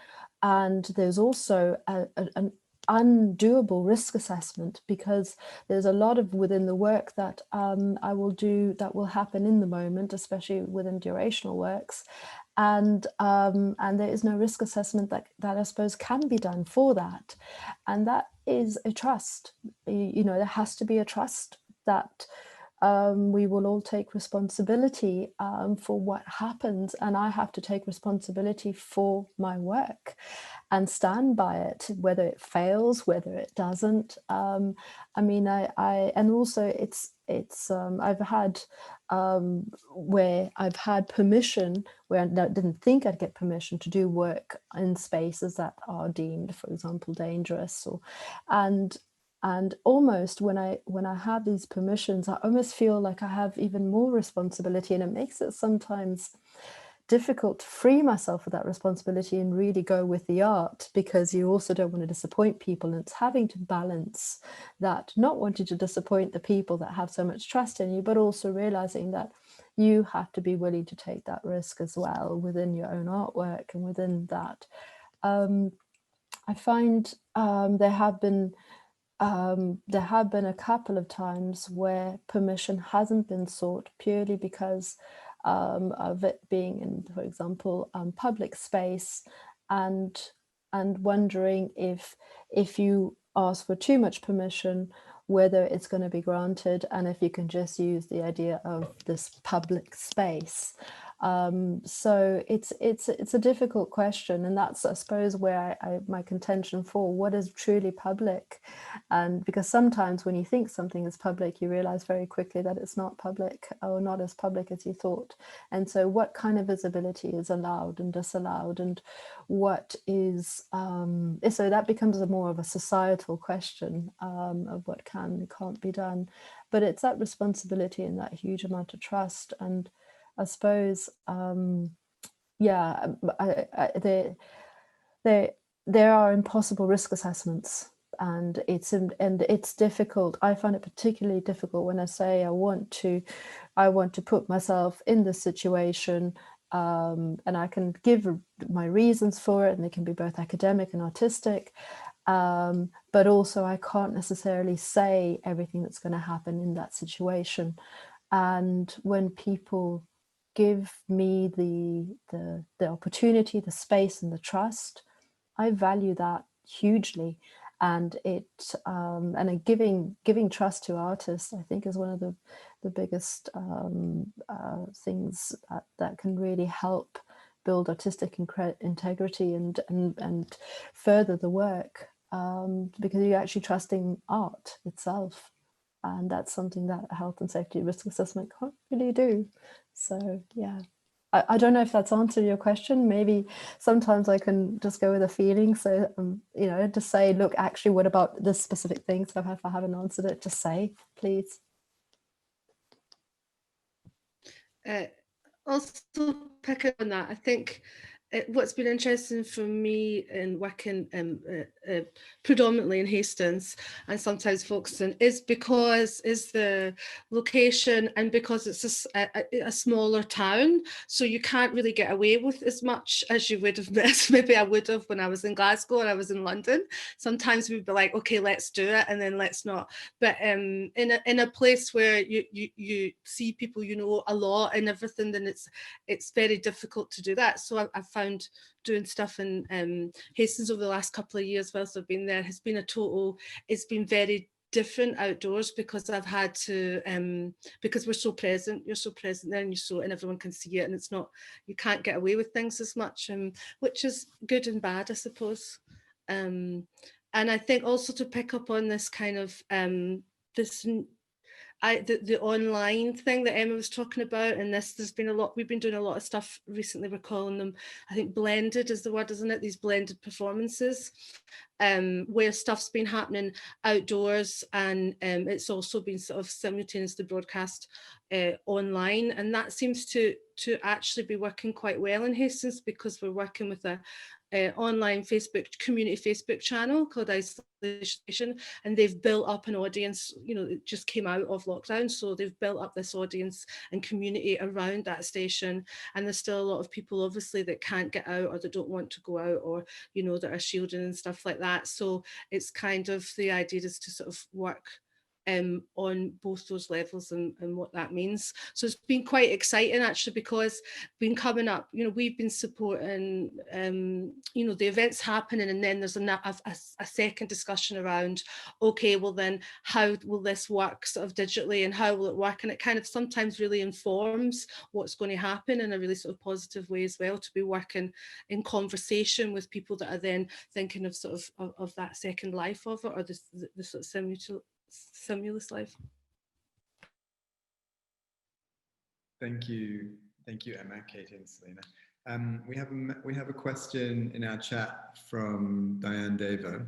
and there's also an undoable risk assessment, because there's a lot of within the work that I will do that will happen in the moment, especially within durational works, and there is no risk assessment that I suppose can be done for that, and that is a trust. You know, there has to be a trust that we will all take responsibility for what happens, and I have to take responsibility for my work and stand by it, whether it fails, whether it doesn't. I mean, and also it's I've had where I've had permission where I didn't think I'd get permission to do work in spaces that are deemed, for example, dangerous, or and almost when I have these permissions, I almost feel like I have even more responsibility, and it makes it sometimes difficult to free myself of that responsibility and really go with the art, because you also don't want to disappoint people, and it's having to balance that, not wanting to disappoint the people that have so much trust in you, but also realizing that you have to be willing to take that risk as well within your own artwork. And within that, I find there have been a couple of times where permission hasn't been sought purely because of it being in, for example, public space, and wondering if you ask for too much permission, whether it's going to be granted, and if you can just use the idea of this public space. So it's a difficult question, and that's, I suppose, where my contention for what is truly public. And because sometimes when you think something is public, you realize very quickly that it's not public, or not as public as you thought. And so what kind of visibility is allowed and disallowed, and what is so that becomes more of a societal question of what can and can't be done. But it's that responsibility and that huge amount of trust. And I suppose, yeah, there are impossible risk assessments, and it's difficult. I find it particularly difficult when I say I want to put myself in this situation, and I can give my reasons for it, and they can be both academic and artistic. But also I can't necessarily say everything that's going to happen in that situation. And when people give me the opportunity, the space and the trust, I value that hugely. and giving trust to artists, I think, is one of the biggest things that can really help build artistic integrity and further the work, because you're actually trusting art itself, and that's something that health and safety risk assessment can't really do. So yeah, I don't know if that's answered your question. Maybe sometimes I can just go with a feeling. So you know, just say, look, actually, what about this specific thing? So if I haven't answered it, just say, please. Also pick up on that, I think what's been interesting for me in working predominantly in Hastings and sometimes Folkestone is the location, and because it's a smaller town, so you can't really get away with as much as you would have maybe I would have when I was in Glasgow or I was in London. Sometimes we'd be like, okay, let's do it, and then let's not. But in a place where you see people you know a lot and everything, then it's very difficult to do that. So I've found doing stuff in Hastings over the last couple of years whilst I've been there has been it's been very different outdoors, because I've had to because we're so present, you're so present there, and everyone can see it, and it's not, you can't get away with things as much, which is good and bad, I suppose. And I think also to pick up on this kind of the online thing that Emma was talking about, and we've been doing a lot of stuff recently. We're calling them, I think, blended is the word, isn't it? These blended performances, where stuff's been happening outdoors, and it's also been sort of simultaneously broadcast online, and that seems to actually be working quite well in Hastings, because we're working with a online community Facebook channel called Isolation, and they've built up an audience. You know, it just came out of lockdown, so they've built up this audience and community around that station, and there's still a lot of people obviously that can't get out, or that don't want to go out, or you know, that are shielding and stuff like that. So it's kind of, the idea is to sort of work on both those levels and what that means. So it's been quite exciting actually, because been coming up, you know, we've been supporting you know, the events happening, and then there's a second discussion around, okay, well then how will this work sort of digitally, and how will it work, and it kind of sometimes really informs what's going to happen in a really sort of positive way as well, to be working in conversation with people that are then thinking of sort of that second life of it, or the sort of simulus life. Thank you, Emma, Katie, and Selina. We have a question in our chat from Diane Diva.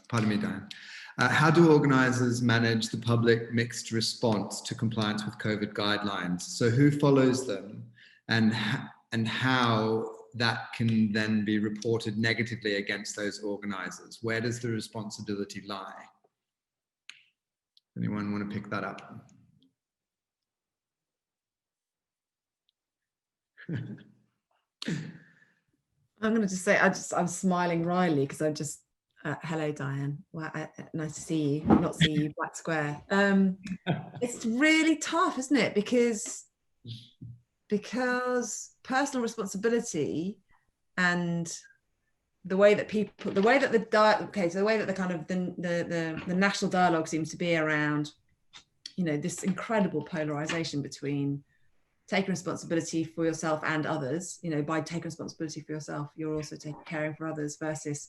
Pardon me, Diane. How do organisers manage the public mixed response to compliance with COVID guidelines? So who follows them, and how that can then be reported negatively against those organisers? Where does the responsibility lie? Anyone want to pick that up? I'm going to just say, I'm smiling wryly because I'm just, hello, Diane. Well, nice to see you, not see you, Black Square. It's really tough, isn't it? Because personal responsibility and the way that the national dialogue seems to be around, you know, this incredible polarization between taking responsibility for yourself and others. You know, by taking responsibility for yourself, you're also caring for others, versus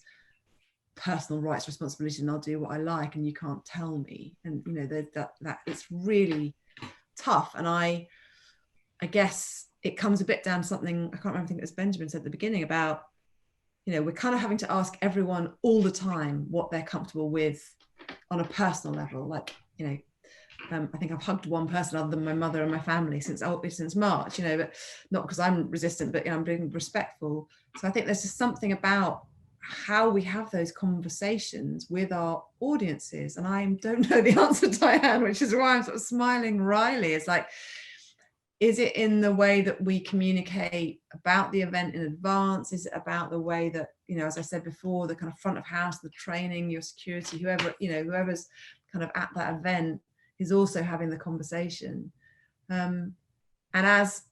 personal rights responsibility, and I'll do what I like and you can't tell me. And you know, that it's really tough. And I guess it comes a bit down to something, I can't remember, I think it was Benjamin said at the beginning about, you know, we're kind of having to ask everyone all the time what they're comfortable with on a personal level. Like, you know, I think I've hugged one person other than my mother and my family since March, you know, but not because I'm resistant, but you know, I'm being respectful. So I think there's just something about how we have those conversations with our audiences. And I don't know the answer, Diane, which is why I'm sort of smiling wryly. It's like, is it in the way that we communicate about the event in advance? Is it about the way that, you know, as I said before, the kind of front of house, the training, your security, whoever's kind of at that event is also having the conversation. And as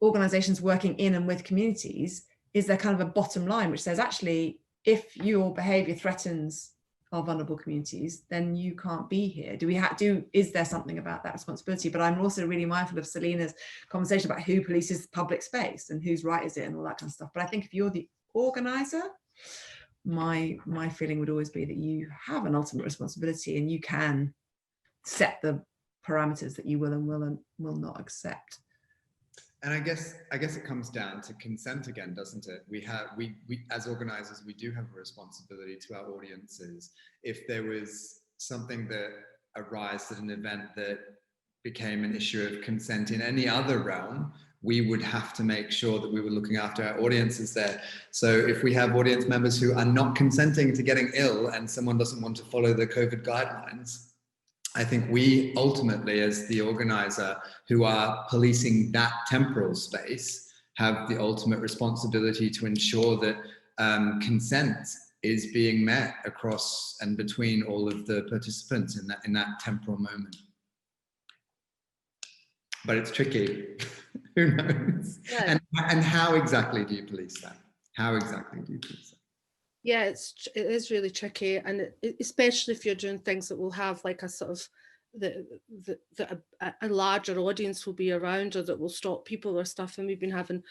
organizations working in and with communities, is there kind of a bottom line which says, actually, if your behavior threatens our vulnerable communities, then you can't be here. Is there something about that responsibility? But I'm also really mindful of Selina's conversation about who polices public space and whose right is it and all that kind of stuff. But I think if you're the organizer, my feeling would always be that you have an ultimate responsibility and you can set the parameters that you will and will not accept. And I guess it comes down to consent again, doesn't it? We as organizers, we do have a responsibility to our audiences. If there was something that arose at an event that became an issue of consent in any other realm, we would have to make sure that we were looking after our audiences there. So if we have audience members who are not consenting to getting ill and someone doesn't want to follow the COVID guidelines, I think we ultimately, as the organizer who are policing that temporal space, have the ultimate responsibility to ensure that consent is being met across and between all of the participants in that temporal moment. But it's tricky. Who knows? Yeah. And how exactly do you police that? How exactly do you police that? Yeah, it is really tricky, and especially if you're doing things that will have like a sort of a larger audience will be around, or that will stop people or stuff. And we've been having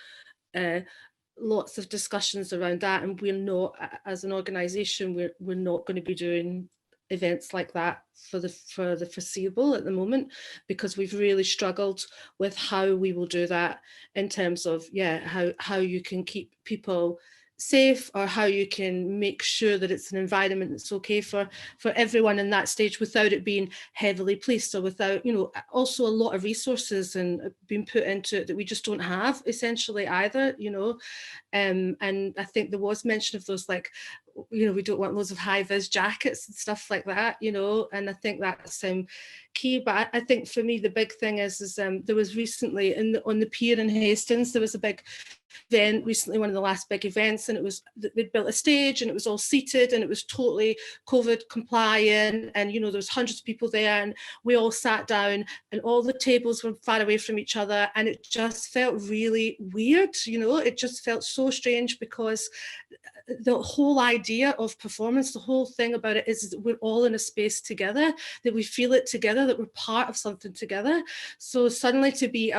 lots of discussions around that, and we're not, as an organisation, we're not going to be doing events like that for the foreseeable at the moment, because we've really struggled with how we will do that in terms of how you can keep people safe, or how you can make sure that it's an environment that's okay for everyone in that stage without it being heavily policed, or without, you know, also a lot of resources and being put into it that we just don't have essentially either, you know. And I think there was mention of those, like, you know, we don't want loads of high-vis jackets and stuff like that, you know, and I think that's key. But I think for me the big thing is there was recently on the pier in Hastings, there was a big event recently, one of the last big events, and it was, they built a stage and it was all seated and it was totally COVID compliant, and you know, there was hundreds of people there and we all sat down and all the tables were far away from each other, and it just felt really weird, you know. It just felt so strange, because the whole idea of performance, the whole thing about it is that we're all in a space together, that we feel it together, that we're part of something together. So suddenly to be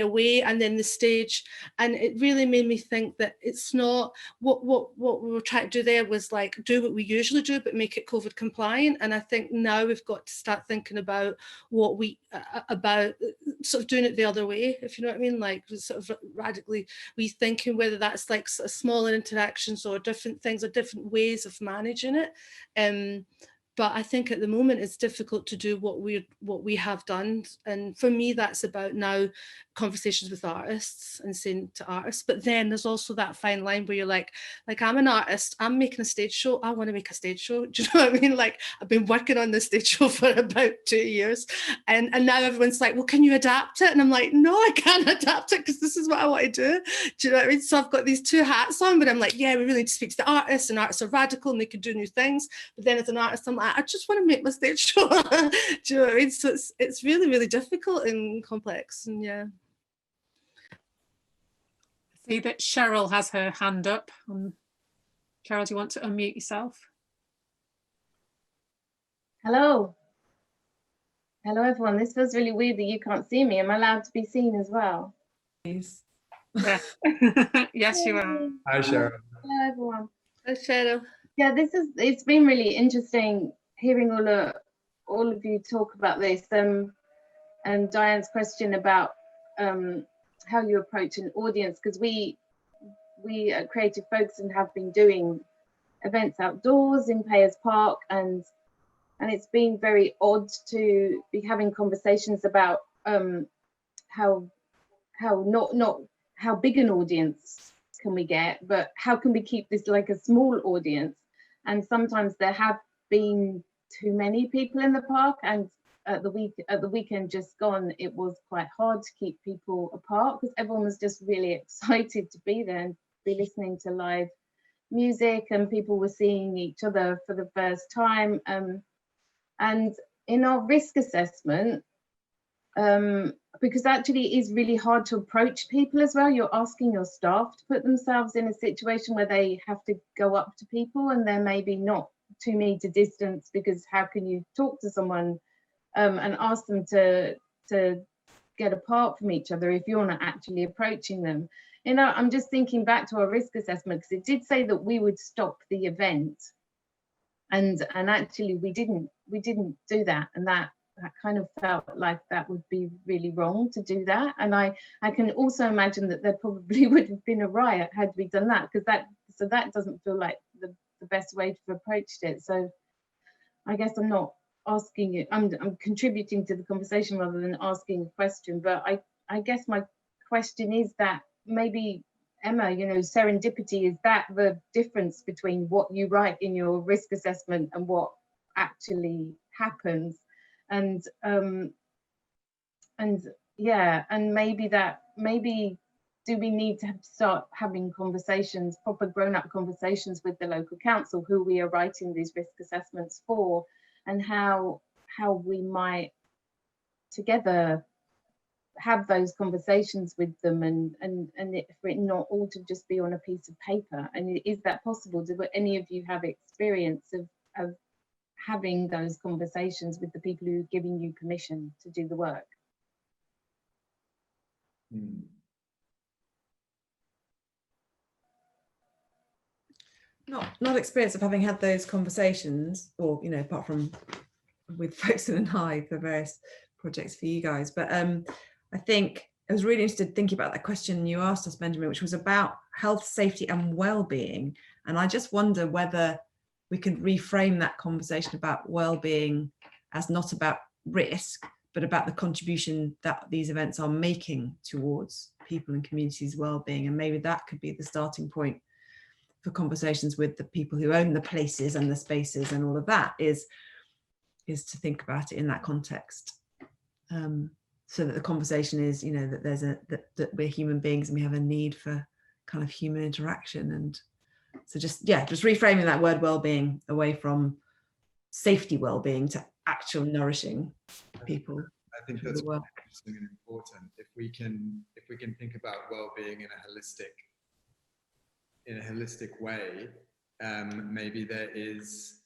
away and then the stage, and it really made me think that it's not what we were trying to do there was like do what we usually do but make it COVID compliant. And I think now we've got to start thinking about what we about sort of doing it the other way, if you know what I mean, like sort of radically rethinking whether that's like sort of smaller interactions or different things or different ways of managing it. But I think at the moment it's difficult to do what we have done. And for me, that's about now conversations with artists and saying to artists. But then there's also that fine line where you're like I'm an artist, I'm making a stage show, I want to make a stage show. Do you know what I mean? Like I've been working on this stage show for about 2 years. And now everyone's like, well, can you adapt it? And I'm like, no, I can't adapt it because this is what I want to do. Do you know what I mean? So I've got these two hats on, but I'm like, yeah, we really need to speak to the artists, and artists are radical and they can do new things. But then as an artist, I'm like, I just want to make my stage show. Do you know what I mean? So it's really, really difficult and complex. And yeah. I see that Cheryl has her hand up. Cheryl, do you want to unmute yourself? Hello. Hello, everyone. This feels really weird that you can't see me. Am I allowed to be seen as well? Please. Yeah. Yes, you are. Hi, Cheryl. Hello, everyone. Hi, Cheryl. Yeah, it's been really interesting hearing all of you talk about this, and Diane's question about how you approach an audience, because we at Creative Folks and have been doing events outdoors in Payers Park, and it's been very odd to be having conversations about how big an audience can we get, but how can we keep this like a small audience? And sometimes there have been too many people in the park, and at the weekend just gone, it was quite hard to keep people apart because everyone was just really excited to be there and be listening to live music, and people were seeing each other for the first time. And in our risk assessment, because actually it is really hard to approach people as well. You're asking your staff to put themselves in a situation where they have to go up to people and they're maybe not 2-meter distance, because how can you talk to someone and ask them to get apart from each other if you're not actually approaching them? You know, I'm just thinking back to our risk assessment, because it did say that we would stop the event, and actually we didn't do that, and that kind of felt like that would be really wrong to do that. And I can also imagine that there probably would have been a riot had we done that, because that doesn't feel like the best way to have approached it. So I guess I'm not asking you, I'm contributing to the conversation rather than asking a question. But I guess my question is that maybe, Emma, you know, serendipity, is that the difference between what you write in your risk assessment and what actually happens? And yeah, and maybe do we need to start having conversations, proper grown-up conversations with the local council who we are writing these risk assessments for, and how we might together have those conversations with them, and for it not all to just be on a piece of paper? And is that possible? Do any of you have experience of having those conversations with the people who are giving you permission to do the work? Not experience of having had those conversations, or, you know, apart from with Folkestone and I for various projects for you guys. But I think I was really interested thinking about that question you asked us, Benjamin, which was about health, safety and well-being. And I just wonder whether we could reframe that conversation about well-being as not about risk, but about the contribution that these events are making towards people and communities' well-being. And maybe that could be the starting point for conversations with the people who own the places and the spaces and all of that, is to think about it in that context. So that the conversation is, you know, that there's that we're human beings and we have a need for kind of human interaction. And so just reframing that word well-being away from safety well-being to actual nourishing people. I think that's interesting and important. If we can think about well-being in a holistic way, maybe there's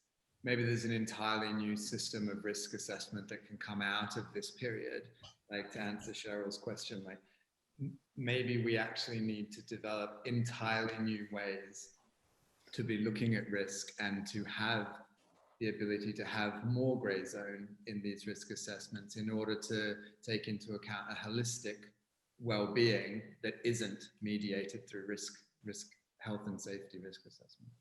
an entirely new system of risk assessment that can come out of this period. Like, to answer Cheryl's question, like maybe we actually need to develop entirely new ways to be looking at risk, and to have the ability to have more grey zone in these risk assessments in order to take into account a holistic well-being that isn't mediated through risk health and safety risk assessment.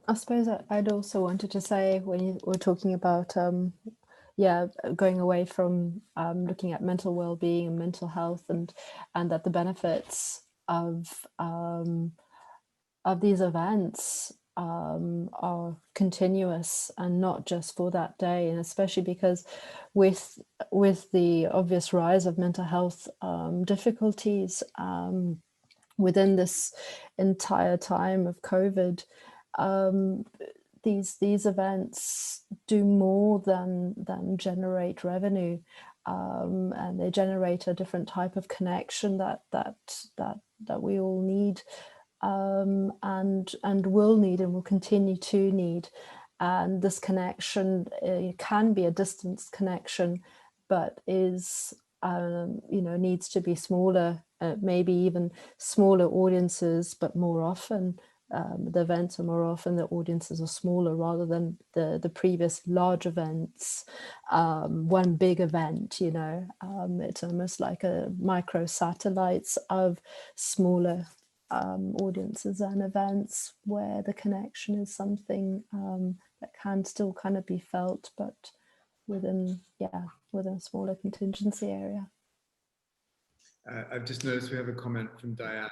I suppose I'd also wanted to say, when you were talking about going away from looking at mental well-being and mental health, and that the benefits of these events are continuous and not just for that day, and especially because with the obvious rise of mental health difficulties within this entire time of COVID, these events do more than generate revenue, and they generate a different type of connection that we all need, and will need and will continue to need. And this connection can be a distance connection, but is needs to be smaller, maybe even smaller audiences, but more often. The events are more often, the audiences are smaller, rather than the previous large events, one big event, it's almost like a micro satellites of smaller audiences and events, where the connection is something that can still kind of be felt, but within a smaller contingency area. I've just noticed we have a comment from Diane.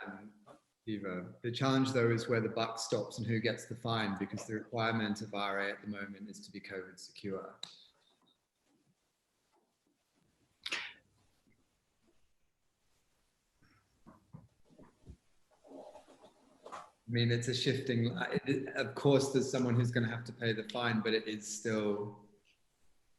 Eva. The challenge, though, is where the buck stops and who gets the fine, because the requirement of RA at the moment is to be COVID secure. I mean, it's a shifting. Of course, there's someone who's going to have to pay the fine, but it is still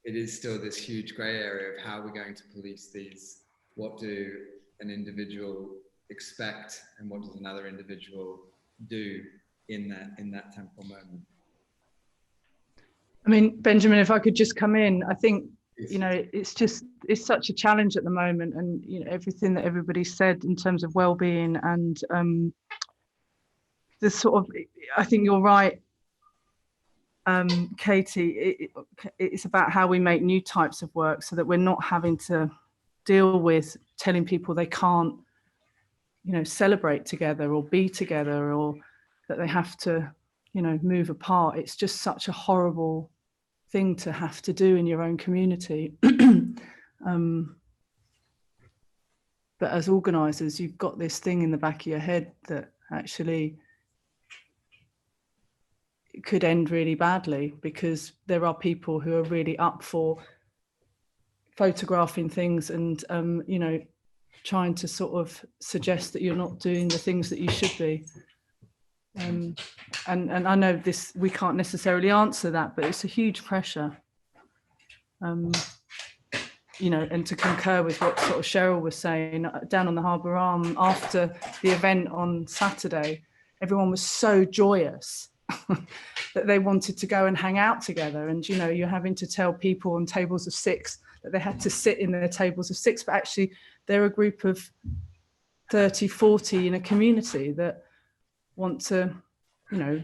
this huge grey area of how we're going to police these. What do an individual expect and what does another individual do in that temporal moment? I mean, Benjamin, if I could just come in, I think, you know, it's such a challenge at the moment, and, you know, everything that everybody said in terms of well-being and the sort of, I think you're right, Katie, it's about how we make new types of work so that we're not having to deal with telling people they can't, you know, celebrate together or be together, or that they have to, you know, move apart. It's just such a horrible thing to have to do in your own community. But as organisers, you've got this thing in the back of your head that actually it could end really badly, because there are people who are really up for photographing things and, you know, trying to sort of suggest that you're not doing the things that you should be. And I know this, we can't necessarily answer that, but it's a huge pressure. You know, and to concur with what sort of Cheryl was saying, down on the Harbour Arm after the event on Saturday, everyone was so joyous that they wanted to go and hang out together. And, you know, you're having to tell people on tables of 6 that they had to sit in their tables of 6, but actually they're a group of 30, 40 in a community that want to, you know,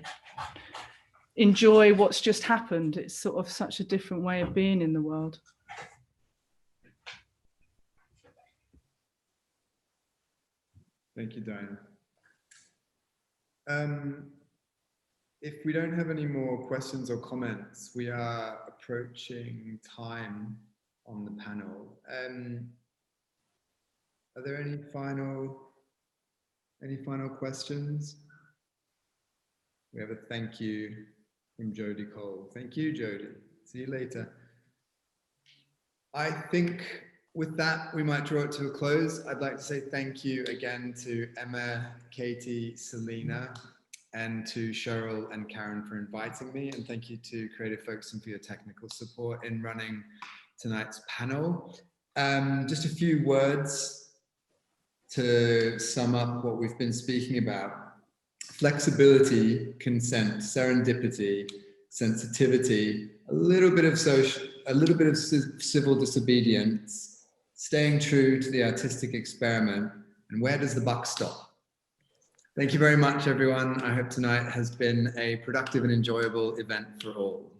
enjoy what's just happened. It's sort of such a different way of being in the world. Thank you, Diana. If we don't have any more questions or comments, we are approaching time on the panel. Are there any final questions? We have a thank you from Jodie Cole. Thank you, Jodie. See you later. I think with that, we might draw it to a close. I'd like to say thank you again to Emma, Katie, Selina, and to Cheryl and Karen for inviting me. And thank you to Creative Focusing for your technical support in running tonight's panel. Just a few words to sum up what we've been speaking about. Flexibility, consent, serendipity, sensitivity, a little bit of civil disobedience, staying true to the artistic experiment, and where does the buck stop? Thank you very much, everyone. I hope tonight has been a productive and enjoyable event for all.